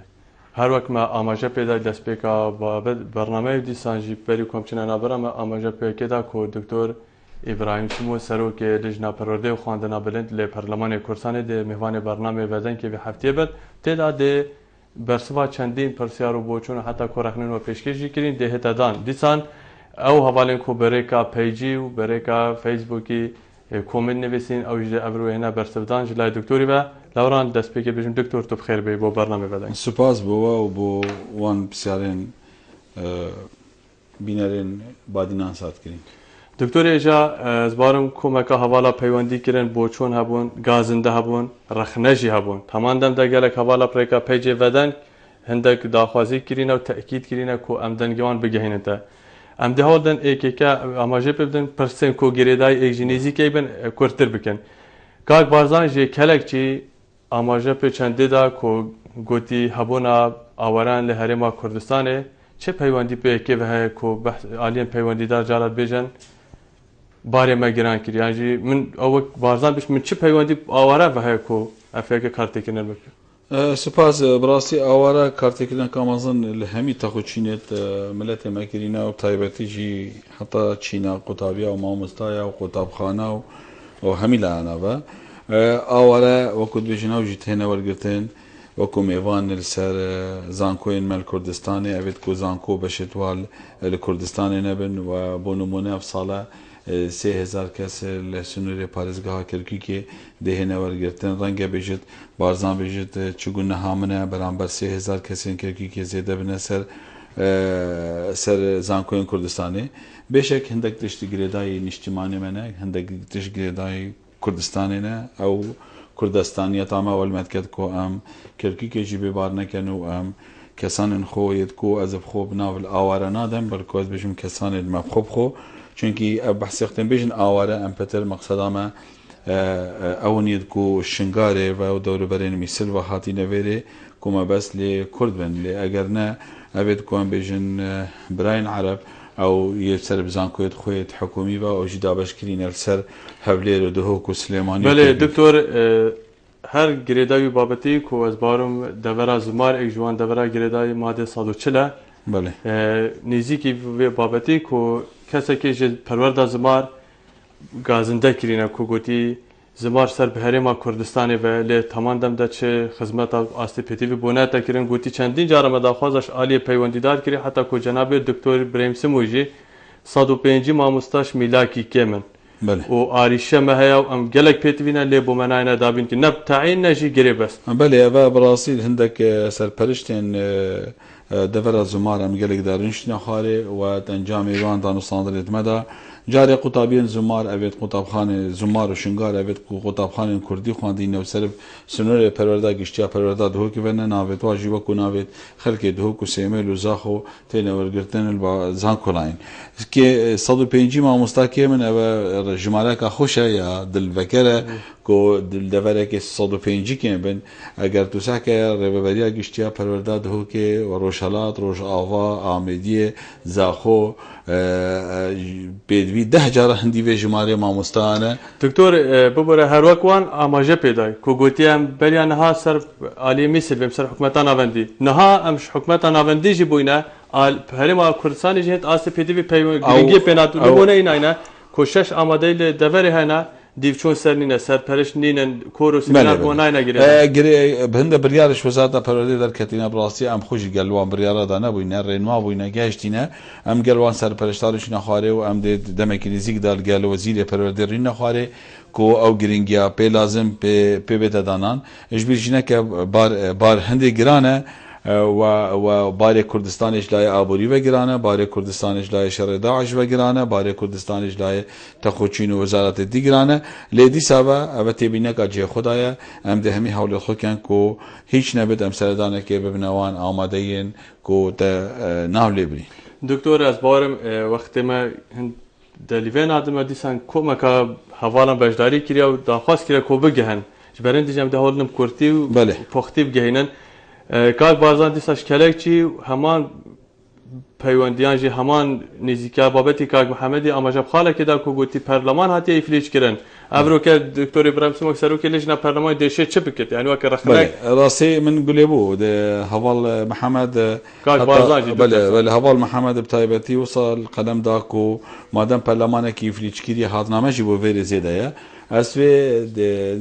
هر وقت ما آماده پیدا دست پیکا با برنامه دیسانجی پری کمچنان آبرام آماده پیدا کو دکتر ابراهیم شمو سروک لجنه پرورده و خواندن بلند ل پارلمان کردستان ده مهمان برنامه بدن که به هفته بعد تعداد برسوا چندین پرسیار و بوچون حتی کارخانه و پیشکشی کردن ده دادن دیسان او حوالن کو برکا پیجی و برکا فیسبوکی کومنت نویسین او جده ابروهنا برسودان جلای دکتوری و لوران دست پیک بیشم دکتر تو بخیر بی با برنامه بدن
سپاس بوا و با وان بسیارین بینرین بادینان سات کرین
دکتر ایجا از بارم کمک حوالا پیوندی کردن بوچون هبون گازنده هبون رخنجی هبون تمام دم دگلک حوالا پرکا پیج ودن هندک داخوازی کردن و تأکید کردن کو امدنگوان بگهینن تا ام ده هولدن ایکیکا اماجه بدن پرسن کو گریدای ایجنیزی کی بن کورتر بکن کاک بارزان جه کلک چی اماجه په چنده دا کو گوتی هبونا آوران له هرما کردستانه چه پیوندی په کې وه کو عالین پیوندی دار جالت بجن باره ما گران کړی یعنی من او بارزان بش من چه پیوندی آواره وه کو افکه کارت کنن بک
سپاس براستی آواره کارت کنن کامازن لهمی تخوچینت ملت مکرینا و تایبتی جی حتی چینا قطابیا و مامستایا و قطابخانه و همی لانا و آواره وقت بیشتر وجود هنر ورگرتن وقت میوان السر زانکوین مال کردستانی اوید کو زانکو بشتوال الکردستانی نبن و بونمونه افصاله 3000 کس لسنوری پارزگاه کرکی که ده نورگرتن رنگ بیشت بارزان بیشت چگونه هامنه برانبر 3000 کسی کرکی که زیاده بنه سر زانکوین کردستانی بیشک هندک تشتی گریدای نشتیمانی منه هندک تشتی گریدای کردستانی نه او کردستانیت آمه ولمت کد کو ام کرکی که جیبه بار نکن و ام کسان خوید کو از خوب ناول آواره نادم برکوز بشم کسان مبخوب خو چونکی بحث اختن بیشن آواره ام پتر مقصد آمه اونید کو شنگاره و دور برین میسل و حاتی نویره کما بس لی کرد بن لی اگر نه ابد کو ام بیشن براین عرب او يسر بزان كويت خويت حكومي با او جدا بشكرين السر هبلير دهوك وسليماني
بله دكتور هر گریدای بابتی کو از بارم دورا زمار ایک جوان دورا گریدای ماده 140
بله
نزیکی و بابتی کو کسی که پرورده زمار گازنده کرینه کو گوتی زمار سر به هرما کردستان و ل تمام دم د چه خدمت آستی پتی و بونه تا کرین گوتی چندین جاره مداخوازش عالی پیوندیدار کری حتی کو جناب دکتر ابراهیم سموجی 105 ماموستاش میلاکی کمن
بله
و آریشه مهیا و ام گلک پیتوینا لی بومناینا دابین که نب تعیین نجی گری بس
بله و براسیل هندک سر پرشتن دور زمار ام گلک دارنش نخاره و انجام ایران دانو صندلیت مدا جاری قطابین زمار اوید قطابخانه زمار و شنگار اوید قطابخانه کردی خواندین و صرف سنور پرورده گشتیا پرورده دهو که ونه ناوید واجی وکو ناوید خلق دهو که سیمل و زاخو تین ورگرتن با زان کلاین که 105 ماموستا که من او جماله که خوشه یا دل بکره که دل دوره که 105 که بین اگر تو سه که رببریا گشتیا پرورده دهو که و روشهلات روژاوا ئامێدیە زاخۆ پێدوی 10 جارە هەندی وێ ژمارە مامۆستانە
دکتۆر ببوورە هەروەکوان ئاماژە پێدای کۆگوتیان بەریان نەها سەر ئالی میسر سەر حکوومەتە ناوەندی نەها ئەم حکوومەتە ناوەندیژی بووینە هەرێما کوردستانی ژێت ئاستی پێدوی پەیوەندی پێنات بۆنەی ناینە کۆشەش ئامادەی لە دەڤەری هەنا دیفچۆن سەر نینە سەرپەرش نینە کۆر و سیمینار بۆ ناینەگرێت
هەندە بریارش وەزارەتە پەروەردەی دەرکەتینە بڕاستی ئەم خۆشی گەلوان بریارەدا نەبووینە ڕێنوا بووینە گەیشتینە ئەم گەلوان سەرپەرشتاریشی نەخوارێ و ئەم دەمێکی نزیکدا گەلەوە زیرێ پەروەردەی ڕین نەخوارێ کۆ ئەو گرنگیا پێ لازم پێ بێتە دانان ژبیرژینەکە بار هەندێک گرانە و بارێ کوردستانیش لای ئابووری وەگرانە بارێ کوردستانیش لای شەڕێ داعش وەگرانە بارێ کوردستانیش لای تەخۆچین و وەزارەتە دیگرانە لێ دیسابە ئەوە تێبینەکە جێ خۆدایە ئەم دە هەمی هەوڵی خۆکیان کۆ هیچ نەبێت ئەم سەردانێکێ ببنەوان ئامادەیەن کۆ ناو لێ بری
دکتۆر ئەس باوەرم وەختێمە دەلیڤێ نادمە دیسان کۆمەکە هەواڵان بەشداری کریا و داخواست کرا کۆ بگەهن ji berên dijî em de holînim kurtî û poxtî bigihînin kak barzan dîsa şkelek çî heman peywendiyan jî heman nêzîka babetî kak Mihemedî amaja xalekê da ku gotî perleman hatiye îflîç kirin ev roke Doktor İbrahim Simak serokê lêjina perlemanê dêşê çi bikit yani weke rexnek
rastî min gulê bû heval Mihemed
kak barzan jî
heval Mihemed bi taybetî wisa qelem da ku madem perlemanekî îflîçkirî hatname jî bo vêrê zêde ye ez vê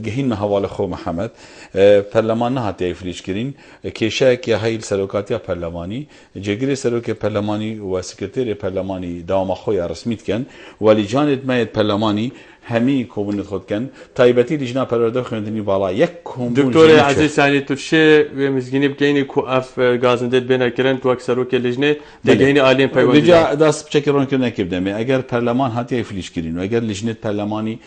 gihînme hevala xwe Mihemed perleman nehatiye îflîçkirîn kêşeyekê heyl serokatiya perlemanî cegirê serokê perlemanî û sekreterê perlemanî dawama xwe ya resmî dikin welî canê me perlemanî hemî komûnê xwe dikin taybetî dijna perwerde xwendinî bala yek komûn
Doktorê Ezîz yanî tu şê wê mizgînî bigeyînî ku ev gazindê bêne kirin tu wek serokê lêjnê degehînî aliyên peywendî
dest biçekî ronkirinekê bidemê eger perleman hatiye îflîçkirîn û eger lêjnê perlemanî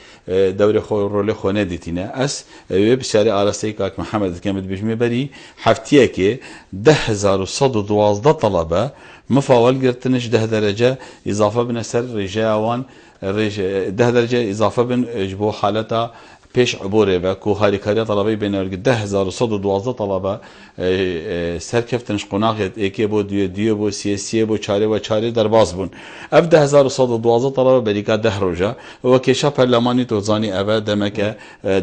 dewrê xwe rolê xwe nedîtîne ez wê biçarê arasteyî kak Mihemed dikim dibêjmê berî heftiyekê 10,112 talebe mifawel girtiniş 10 derece îzafe bine ser rêjeya wan 10 derece îzafe bin ji bo haleta pêş eborê ve ku harîkariya talebeyê bênewrgî 10,112 talebe serkeftin ji qonaqê êkê bo duyê bo siyasiyê bo çarê ve çarê derbas bûn ev 10,112 talebe berîka 10 roja we kêşa perlemanî tozanî ev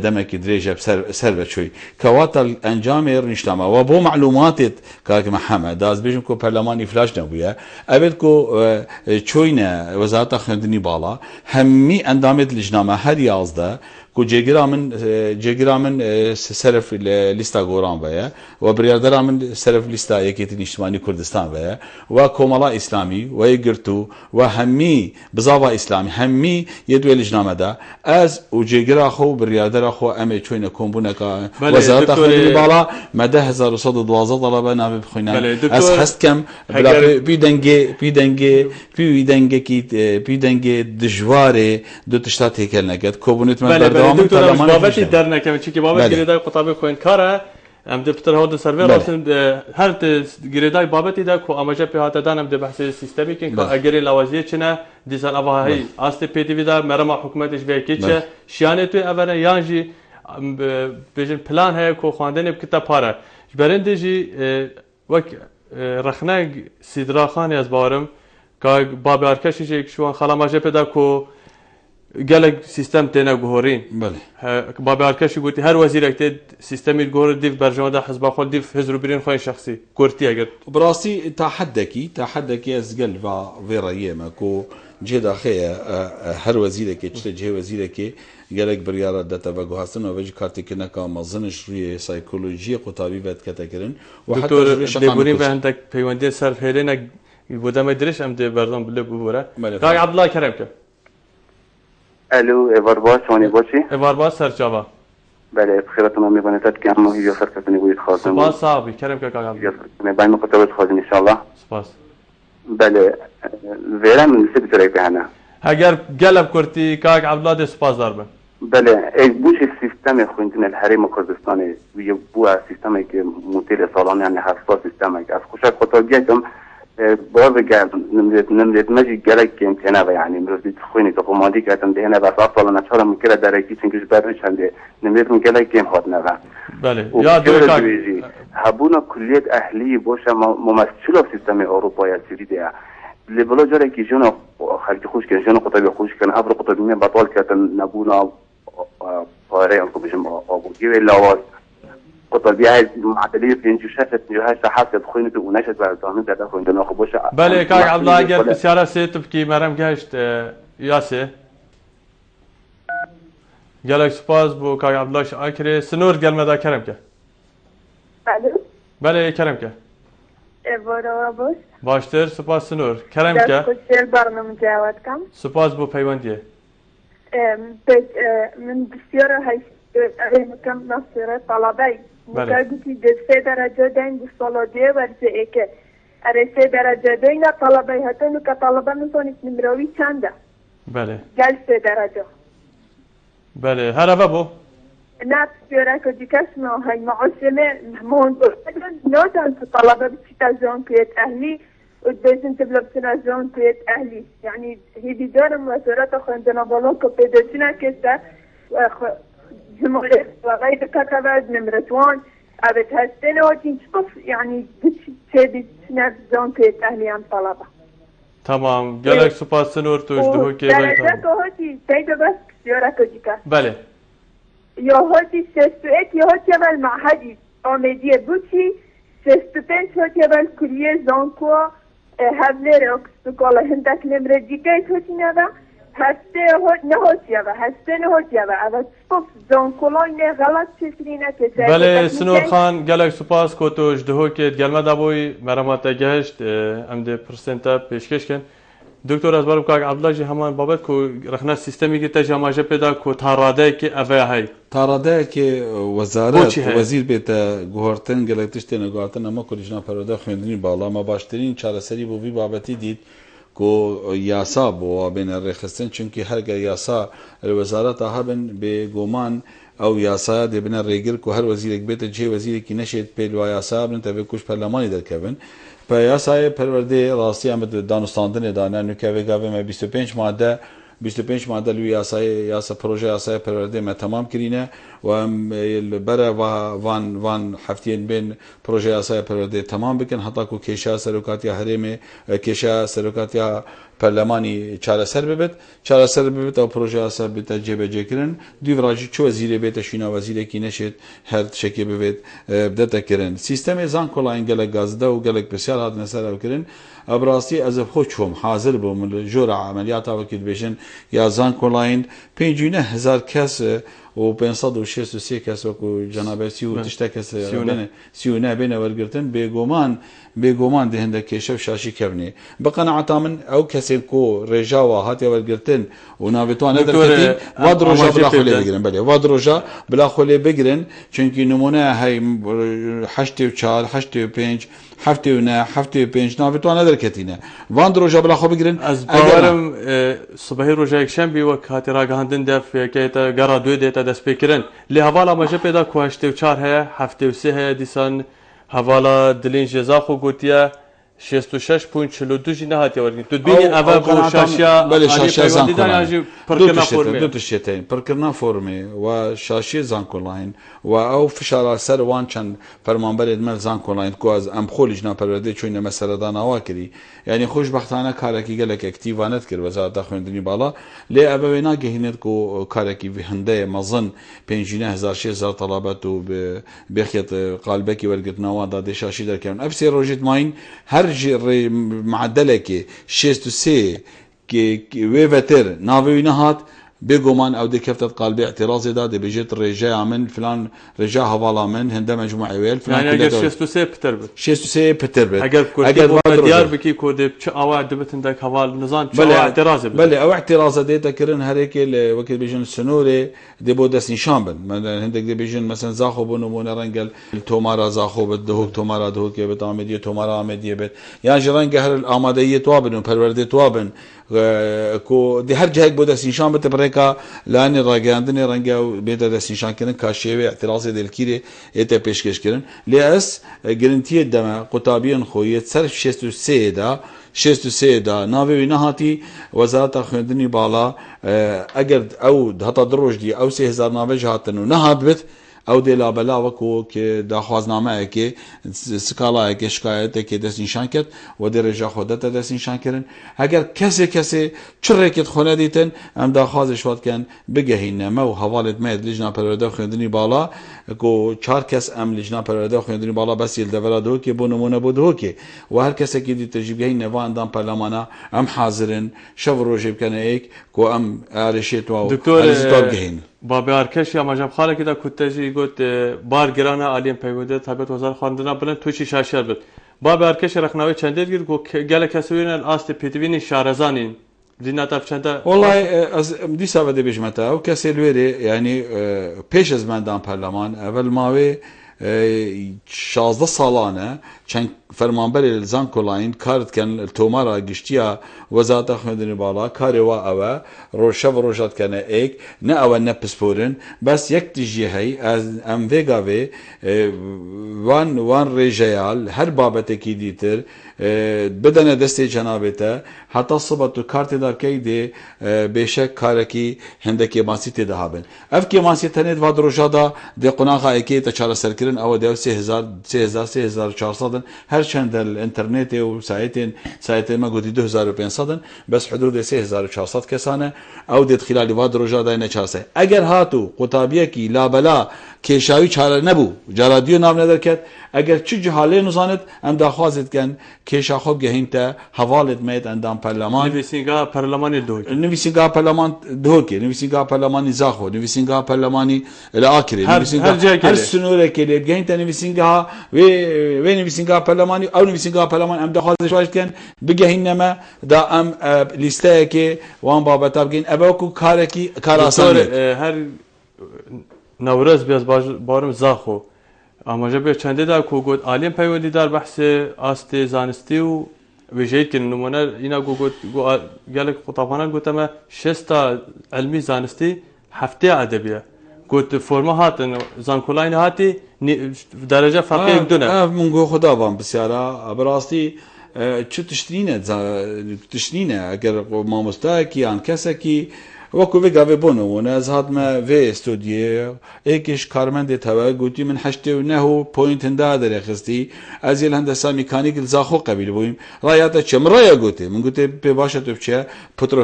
demekî dirêj ser veçoyî kewata encamê rûniştema we bo malûmatê kak Mihemed ez bêjim ku perleman îflaş nebûye evêt ku çoyne wezareta xwendinî bala hemî endamê lijname her yazde ku cêgira min seref lîsta goran veye we biryardera min seref lîsta Yekîtîn Nîştimanî Kurdistan veye we Komala İslamî we yê girtû we hemî bizava İslamî hemî yê duê lijname de ez û cêgira xwe û biryardera xwe em ê çoyne kombûneka wezareta xwendinî bala me 10,112 talebe navê bixwîne ez hest kem pî dengê dijwarê du tişta têkel neket kombûnê
babetî dernekeve çîkî babet girêdayê qutabê xwendkar e em dê pitir hewl di servê rastin her girêdayê babetî de ku amaje pê hate dan em dê behsê sistemî kin ku egerê lawaziyê çi ne dîsan ava hey astê pêdivî da merema hikûmetê ji vê yekê çi şiyanê tu ev e yan jî bêjin plan heye ku xwendinê bikite pare ji berên de jî wek rexnek Sîdiraxanê ez bawerim babê arkeşî jê şu an xala amaje pê da ku gelek sistem têne guhorîn babê arkeşî gotî her wezîrek tê sistemî guhorî dîv berjema da hizba xwe dîv hizrûbirên xwe şexsî kurtî eger
bi rastî taheddekî ez gel vê reyê me ku cê daxeye her wezîrekê çi cihê wezîrekê gelek biryara dete veguhastin û ve jî kartêkirneka mezin ji rûyê saykolojiyê qutabî ve dikete kirin
Doktor lêbûrîn ve hindek peywendiyê ser hêrênek bu demê dirêj em dê berdam bilê bibûre Kak Abdullah Keremke
الو ایوار باز شما باشی؟
ایوار باز سرچاوا.
بله بخیر تمام می‌بینید که ما هیچ فرصتی نبود خواستم.
سپاس صاحبی کرم که کاغذ.
باید مقطعات خواهیم ان شاء الله.
سپاس.
بله ویرم نمیشه بچره که هنر.
اگر گلب کرتی کاغ عبدالله سپاس دارم.
بله ای بوش سیستم خوندن الحریم کردستانی و بو سیستمی که مدیر سالانه یعنی هفت سیستمی که از خوشا خطابیه کم باز گرد نمرد مجی گلک که امتحانه و یعنی مرسی خوینی تو قمادی کردم دهنه و اصلا نچارم میکرد درکی چنگش برش چنده نمرد من گلک که امهات نوه
بله یاد
هبونا كلية أهلية بوشا ممثلة في سيستم أوروبا يا سيدي اللي بلا جرى كي جونا خلي خوش كان جونا قطبي خوش كان أفر قطبي من بطال كان نبونا طارئ أنكم بيجم أبو جيل لواز قطبي هاي معدلية في إنجو شافت هاي سحاسة تخوينة ونشت بعد زمان ده تخوين دنا خبوشة
بله كاك عبد الله اگر بسیار سیت بکی مرم گشت یاسه گلک سپاس بو کاک عبد الله شاکر سنور گل مدا کرم که بله کرم که
باش
باشتر سپاس سنور کرم که
خوشگل برنامه جواد کم
سپاس بو پیوندیه
من بسیار هایی مکم نصیره طلبه مکرگوتی ده 3 درجه دین دو سالا دیه ورزه ایکه اره 3 درجه دین طلبه حتی نو که طلبه نسانید نمروی چنده
بله
گل 3 درجه
بله هر اوه بو
نه بسیاره که دیکش ما های معاشمه مهندر نوزن که طلبه بچیتا جان کیت اهلی ودبيزن تبلبتنا جون كيت أهلي يعني هي بدون وزارات خندنا بلوك بيدتنا كذا جمهورية وغير كتبت نمرتوان أبد هالسنة وتنشوف يعني تبي تنافس جون كيت أهلي عن طلبة.
تمام جالك سپاس سنور توجده كي
درجة كهوتي تيجي بس يورا كديكا.
بله.
يهوتي سيستوئت يهوتي مال معهدي أميدية بوتي سيستوئت هوتي مال كلية زانكو هبلر اکسکال هندک نمره دیگه توی نبا هسته نهوتیه و هسته نهوتیه و اول صف زنکولای نه غلط چیزی نکه.
بله سنور خان گلک سپاس کو تو جدهو که گلمه دبوی مرامت گشت امده پرسنتا پیشکش کن. دکتر از بارم که عبدالله جی همان بابت کو رخنا سیستمی که تجمعه پیدا کو تاراده که اوه های.
تاراده که وزارت وزیر بیت گوهرتن گلکتش تن گوهرتن اما کلیجنا پروده خوندنی بالا ما باشترین چارەسەری بو وی بابتی دید کو یاسا بو بین الرخصتن چونکی هر یاسا الوزارت هبن به گومان او یاسا دبن ریگر کو هر وزیر بیت جه وزیر کی نشید پیلو یاسا بن ته کوش پارلمانی درکبن په یاسای پرورده راستی امد دانستاندن دانه نو که وگاوه ما 25 ماده لوی یاسا پروژه یاسای پرورده ما تمام کرینه و برای وان هفتین بین پروژه یاسای پرورده تمام بکن حتی کو کشا سرکاتی حریم کشا سرکاتی پارلمانی چارەسەر ببێت او پروژه یاسا بێتە جێبەجێکردن دوی ڕاجی چۆ وەزیرێ بێتە شوێنە وەزیرێکی نەشێت هەر شتێکی ببێت بدەتەکردن سیستەمی زانکۆڵاین گەلک گازدە و گەلک پرسیار هاتنە سەرکردن ئەبڕاستی ئەزە خۆ چۆم حاضر بووم لە ژۆرە عملیاتاوەکی دبێژن یا زانکۆڵاین 5,000 کەس و 563 کەس وەکو جەنابەتی و تشتە کەس 39 بێنە وەرگرتن بێگومان دەهێندە کێشە و شاشی کەبنێ بەقەنەعەتا من ئەو کەسێک کۆ ڕێژاوە هاتیە وەرگرتن و ناوێتوان نەدەکردین وا درۆژە بلاخۆ لێ بگرن بەڵێ وا درۆژە بلاخۆ لێ بگرن چونکی نمونە هەی 84 85 75 ناوێتوان نەدەرکەتینە وان درۆژە بلاخۆ بگرن
ئەس باوەرم سبەهی ڕۆژێک شەمبی وەک هاتی ڕاگەهاندن دەفێکێتە گەڕا دوێ دێتە دەستپێکردن لێ هەواڵە مەژە پێدا کو 84 هەیە 73 هەیە دیسان هەواڵە دلین ژێزا خۆ گوتیە 66.42 جی نهاتی وەرگرتن تو بینی ئەوە بۆ شاشیا
تشتێتین پڕکردنا فۆرمێ و شاشی زانکۆڵاین و ئەو فشارە سەر وان چەند فەرمانبەرێت مەر زانکۆڵاین کو ئەز ئەم خۆلیش ناپەروەردەی چوینە مەسەرەداناوا کردی یعنی خۆشبەختانە کارێکی گەلێک ئەکتیڤانەت کرد وەزارەتە خوێندنی باڵا لێ ئەبەوێ ناگەهێنێت کو کارێکی هەندەیە مەزن 5,000 تەڵابەت و بێخێت قالبێکی وەرگرتنەوەدا دێ شاشی دەرکەون ئەف سێ ڕۆژێت ماین هر معدلێکی 63 وێ ڤەتر ناوێوی نەهات بێگومان ئەو دەکەفتە قالبێ اعتراضێدا دەبێژێت ڕێژەیە من فلان ڕێژە هەواڵا من هەندە مەجموعە وێل 63 پتر بێت
ئەگەر دیار بکی کۆ چ ئاوا دەبێت هەندێک هەواڵ نزان اعتراض
بەڵێ ئەو اعتراضە دێتەکردن هەرێکێ لە وەکیل بێژن سنوورێ دێ بۆ دەستنیشان بن هەندێک دەبێژن مەسەن زاخۆ بۆ نمونە ڕەنگەل تۆمارە زاخۆ بێت دهۆک تۆمارە دهۆکێ بێت ئامێدیە تۆمارە ئامێدیە بێت یان ژ ڕەنگە هەر ئامادەیە توا بن و پەروەردەی توا بن دی هەر جایەک بۆ دەستنیشان بێتە بڕێکا لانی ڕاگەیاندنی ڕەنگە و بێتە دەستنیشانکردن کا شێوێ اعتراضی دلگیرێ ئێتە پێشکەشکردن لێ ئەس گرنتیە دەمە قوتابیان خۆیەت سەر 63 دا ناوێوی نەهاتی وەزارەتە خوێندنی باڵا ئەگەر ئەو هەتا درۆژدی ئەو 3,000 ناوێژ هاتن و نەهات بێت او دي لابلا وكو كي داخوازنامه كي سكالا كي شکایت كي دست نشان كت و دي رجا خودت دست نشان كرن اگر كسي چركت خونه ديتن ام داخوازش وقت كان بگهين ما و حوالت ميد لجنه پرورده خوندني بالا کو 4 کس ام لجنه پرورده خوندني بالا بس يل دورا دو كي بو نمونه بو كي و هر کس كي دي تجيبين نوان دام برلمانا ام حاضرن شفرو جيب كان هيك كو ام ارشيت و
دكتور بابي اركش يا مجاب خالك كده كنت تجي قلت بار گرانا عليم پیوده طبيعت وزار خواندنا بلند توشي شاشر بد بابي اركش رخناوي چندر گیر گو گله کسوین الاست پیتوین شارزانين دينا تفشنده
والله از دي سبب بيجمتا او كسلوري يعني پیش از من دام برلمان اول ماوي 16 سالانه چند فرمانبر الزان کولاین کارت کن التومارا گشتیا وزارت خوندنی بالا کاری و اوه روشاو روشات کنه ایک نه اوه نه پسپورن بس یک تجیه هی از ام ویگاوی وان ریجیال هر بابت کی دیتر بدن دستی جنابته حتی صبح تو کارت دار کی دی بیشک کارکی هندکی ماسیتی ده هابن اف کی ماسیت نه واد روشادا دی قناقه اکی تچار سرکرن او دی 3400 هر چند الانترنت و ساعت ما قلت 2500 بس حدود 3400 كسانه او دید خلال واد روجادا نه چاسه اگر هاتو قطابیه کی لا بلا کشاوی چاره نبو جرادیو نام ندر کد اگر چه جهاله نزاند ام داخوازت کن کشا خوب گهینتا حوالت میت اندام پارلمان
نویسینگاه پارلمانی دوک
نویسینگاه پارلمان دوکی نویسینگاه پارلمانی زاخو نویسینگاه پارلمانی الاخری نویسینگاه هر سنوره که گهینتا نویسینگاه و نویسینگاه پارلمانی او نویسینگاه پارلمان ام داخوازت شوایت کن بگهینما دا ام لیسته که وان بابتا بگین اباکو کارکی کاراسان
هر نورز بیاز بارم زاخو اما جبه چنده دا کو گود عالم پیوندی در بحث آست زانستی و ویژهید که نمونه اینا گو گلک خطابانه گوتما 6 علمی زانستی هفته ادبیه گوت فرما هاتن زانکولاین هاتی درجه فرقی دونه
من گو خدا وام بسیارا براستی چه تشتینه اگر ماموستا کی آن کسی کی وكو في قابي بونو وناز هاد ما في استوديو ايكش كارمند توا قلتي من حشتي ونهو بوينت هندادر يا خستي ازيل هندسه ميكانيك الزاخو قبيل بويم راياتا چم رايا قلتي من قلتي بباشا تبچه بترو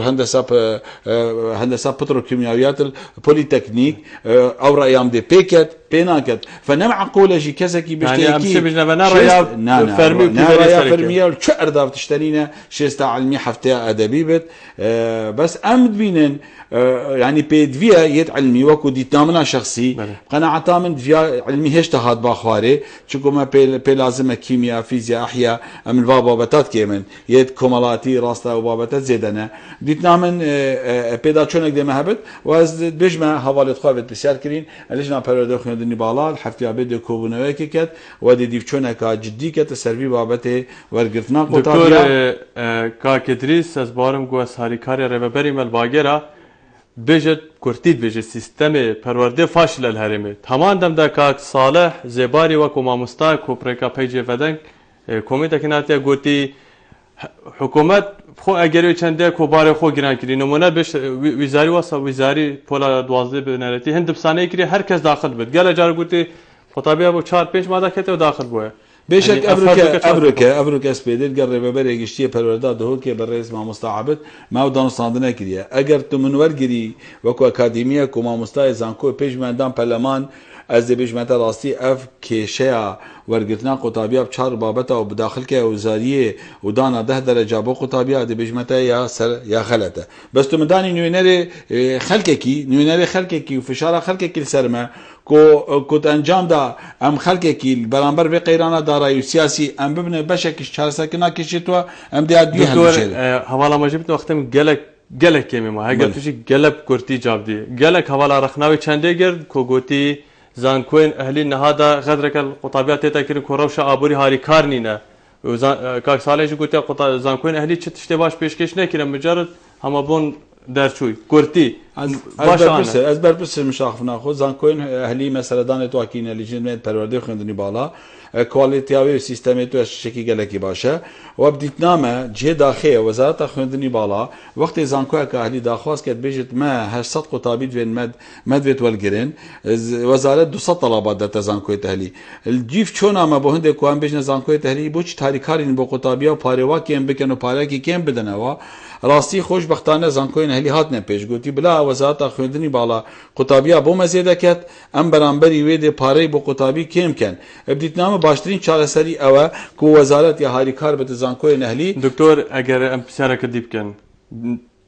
هندسه بترو كيميائيات البوليتكنيك او رايام دي بيكت بيناكت فنمعقوله شي كسكي بيشتكي
يعني امشي بجنا بنا رايا
فرمي رايا فرميه شعر داف تشترينا شيستا علمي حفتها ادبي بت بس امد بينن يعني بيدفيا يد علمي وكو ديتامنا شخصي قناعة من دفيا علمي هيش تهاد باخواري چكو ما بي لازمه كيمياء فيزياء احياء من باباتات كيمن يد كمالاتي راستا وباباتات زيدنا ديتنا من بيدا چونك دي مهبت واز بجمع حوالت خوابت بسيار كرين لجنا پرده خوندني بالا الحفتي بده كوبونوي كيكت ودي ديف چونك جدي كت سروي بابته ورگرتنا قطابيا
دكتور كاكدريس از بارم گو ساريكاري رببري مل باگرا بجد كورتيد بجد سيستم پرورده فاشل الهرمي تمام دم دا كاك صالح زباري وكو ماموستا كو بريكا پیجي ودن كوميتا كناتيا گوتي حكومت خو اگري چنده كو بار خو گران كري نمونه بش وزاري واسا وزاري پولا 12 بنرتي هند بسانه كري هر کس داخل بد گله جار گوتي خطابيه بو 4 5 ماده كته داخل بو
بيشك افريكا سبيدل قرب بري گشتي پرورده ده كي برئيس ما مستعبد ما ودان صندنه كريا اگر تو منور گري وكو اكاديميه كو ما مستايزان كو پیش مندان برلمان از بيجمتا راستی اف كيشيا ورگرتنا قطابيه بچار بابتا و بداخل كه وزاريه ودانا 10 درجه بو قطابيه د بيجمتا يا سر يا غلطه بس تو مداني نوينري خلقكي وفشار خلقكي سرما كو انجام دا ام خلقكي برانبر به قيرانه دارای سیاسی ام ببنه بشکش چار سکنا کشیتوا ام دی ادوی
هم حوالا ما جبت وقتم گلک کمی ما اگر توشی گلب کرتی جاب دی گلک حوالا رخناوی چنده گرد کو گوتی زانکوین اهلی نهادا غدرک القطابیات تاکر کوروش ابوری هاری کار نینه کاک سالش گوتی زانکوین اهلی چه تشته باش پیشکش نکردم مجرد همه بون درچوی کرتی
از برپرس مشاخفنا خود زانکوین اهلی مثلا دانه تو اکین لیجنمنت پرورده خوندنی بالا کوالیتیاوی سیستمی تو شکی گلکی باشه و بدیتنامه جه داخل وزارت خوندنی بالا وقتی زانکوی که اهلی داخواست کرد بیجت ما 800 قطابی وین مدویت ولگرین وزارت 200 طلبات دات زانکوی تهلی الجیف چون اما به هنده کوام بیجن زانکوی تهلی بوچ تاریکارین با قطابیا پاروا کیم بکن و پاره کی کیم بدن و راستی خوشبختانه زانکوین اهلی هات نه پیش گوتی بلا وزارت خوندنی بالا قطابیا بو مزیده کت ام برانبری وید پاره بو قطابی کیم کن بدیتنامه باشترین چارەسەری ئەوە کو وەزارەت یا هاریکار بێت زانکۆی نەهلی
دکتۆر ئەگەر ئەم پرسیارەکە دی بکەن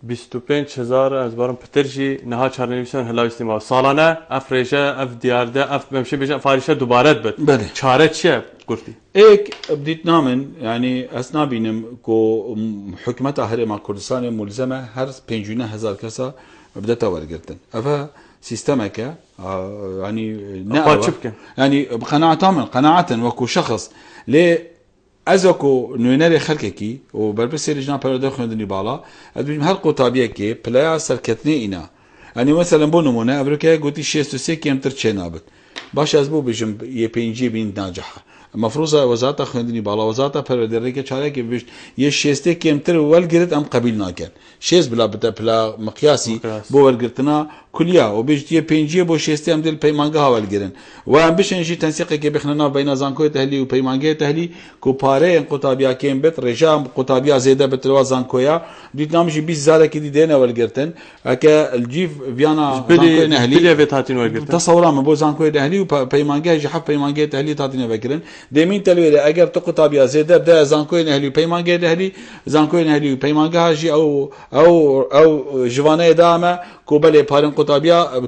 25,000 از بارم پترجی نها چارەنویسان هەلاویستی ماوە ساڵانە ئەف ڕێژە ئەف دیاردە ئەف بەمشە بێژە فاریشە دووبارەت بێت چارە چییە گورتی
ئێک بدیتنامن ینی ئەس نابینم کۆ حکومەتە هەرێما کوردستانی مولزەمە هەر 5,000 کەسە بدەتە وەرگرتن ئەفە سيستمك يعني يعني قناعة وكو شخص لي ازكو نوينري خلككي وبربس رجنا برده خوندني بالا ادبي هر قطابيه كي بلايا سركتني انا يعني مثلا بو نمونه ابركه قلتي 63 كيلومتر تشينابت باش ازبو بجم يبينجي بين ناجحه مفروضه وزارت خوندني بالا وزارت پروردگاری که چاره که بيش يه 60 كيلومتر ولگرت ام قبيل ناكن 6 بلا مقياسي بو ولگرتنا كليا وبيجتي بينجي بو 60 ام دل پیمانگه ولگرن و ام بشنجي تنسيق که بخننا بين زانكوي تهلي و پیمانگه تهلي کو پاره قطابيا كيم بت رجام قطابيا زياده بتلوا زانكويا ديتنامجي 20000 كي دينا ولگرتن اكا الجيف فيانا زانكوي نهلي
بلي فيتاتين ولگرتن
تصورا بو زانكوي نهلي و پیمانگه جحف پیمانگه تهلي تاتين وگرن دمين تلويل اگر تو قطابيا زياده بدا زانكوي نهلي پیمانگه تهلي زانكوي نهلي پیمانگه هاجي او جوانه دامه كوبلي بارن قطابيا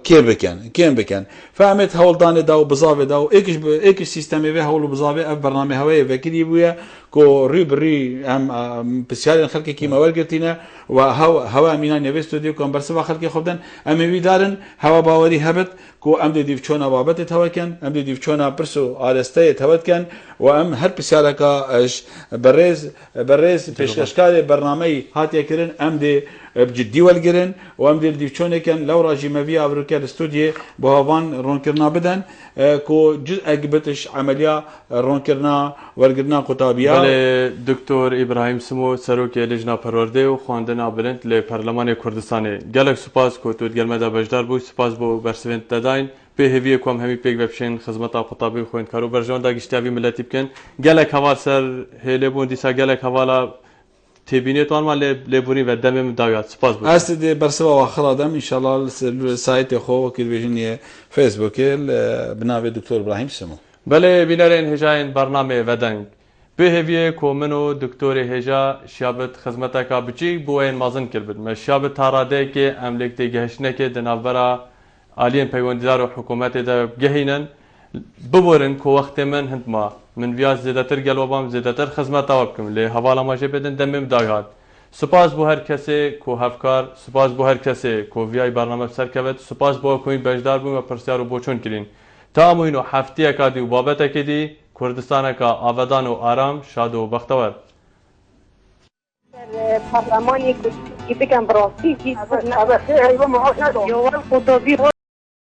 كيم بكن فهمت هول دانه داو بزاوه داو ايش سيستمي به هول بزاوه اف برنامج هواي فكري بويا كو ريبري ام بسيال خلق كيما ولقتينا وهوا مينا نيفستو ديو كم برسوا خلق خدن ام ويدارن هوا باوري هبت كو ام دي فچونا بابت توكن ام دي فچونا برسو ارسته توكن وام هر بسيالكا اش برز پیشکشکار برنامج هات يكرن ام دي بجدي ولگرن و ام دل دیوچونه کن لو راجی مبی ابروکر استودیو بهوان رونکرنا بدن کو جزء اگبتش عمليه رونکرنا ولگرنا قطابیا
بله دکتور ابراهیم سمو سروک لجنه پرورده و خواندنا بلند ل پارلمان کردستان گلک سپاس کو تو گلمدا بجدار بو سپاس بو برسوینت دادین به هویه کوم همی پیک وبشن خدمت قطابی خوین کارو برجان دا گشتاوی ملتی بکن گلک حوال سر هله بون دیسا گلک حوالا تبینیت آن مال لبونی و دم داویات سپاس بود.
است دی برسوا آخر آدم انشالله سایت خو که بیشتر فیسبوک بنابه دکتر ابراهیم سمو.
بله بینرین هجاین برنامه ودنگ. به هویه کومنو دکتر هجا شابت خدمت کا بچی بوین مازن کرد. مش شابت تاراده که املک تیگهشنه که دنابرا عالین پیوندیدار و حکومت دا گهینن ببورن کو وقت من هند ما من ویاز زیادتر گلوبام زیادتر خدمت آوابکم لی حوالا ماشه بدن دمیم داغات سپاس بو هر کسی کو هفکار سپاس بو هر کسی کو ویای برنامه سر کبد سپاس بو کوین بجدار بو و پرسیار و بوچون کلین تا اموینو هفتی اکادی و بابت اکدی کردستان کا آبادان و آرام شاد و بختور
پارلمانی که بگم براستی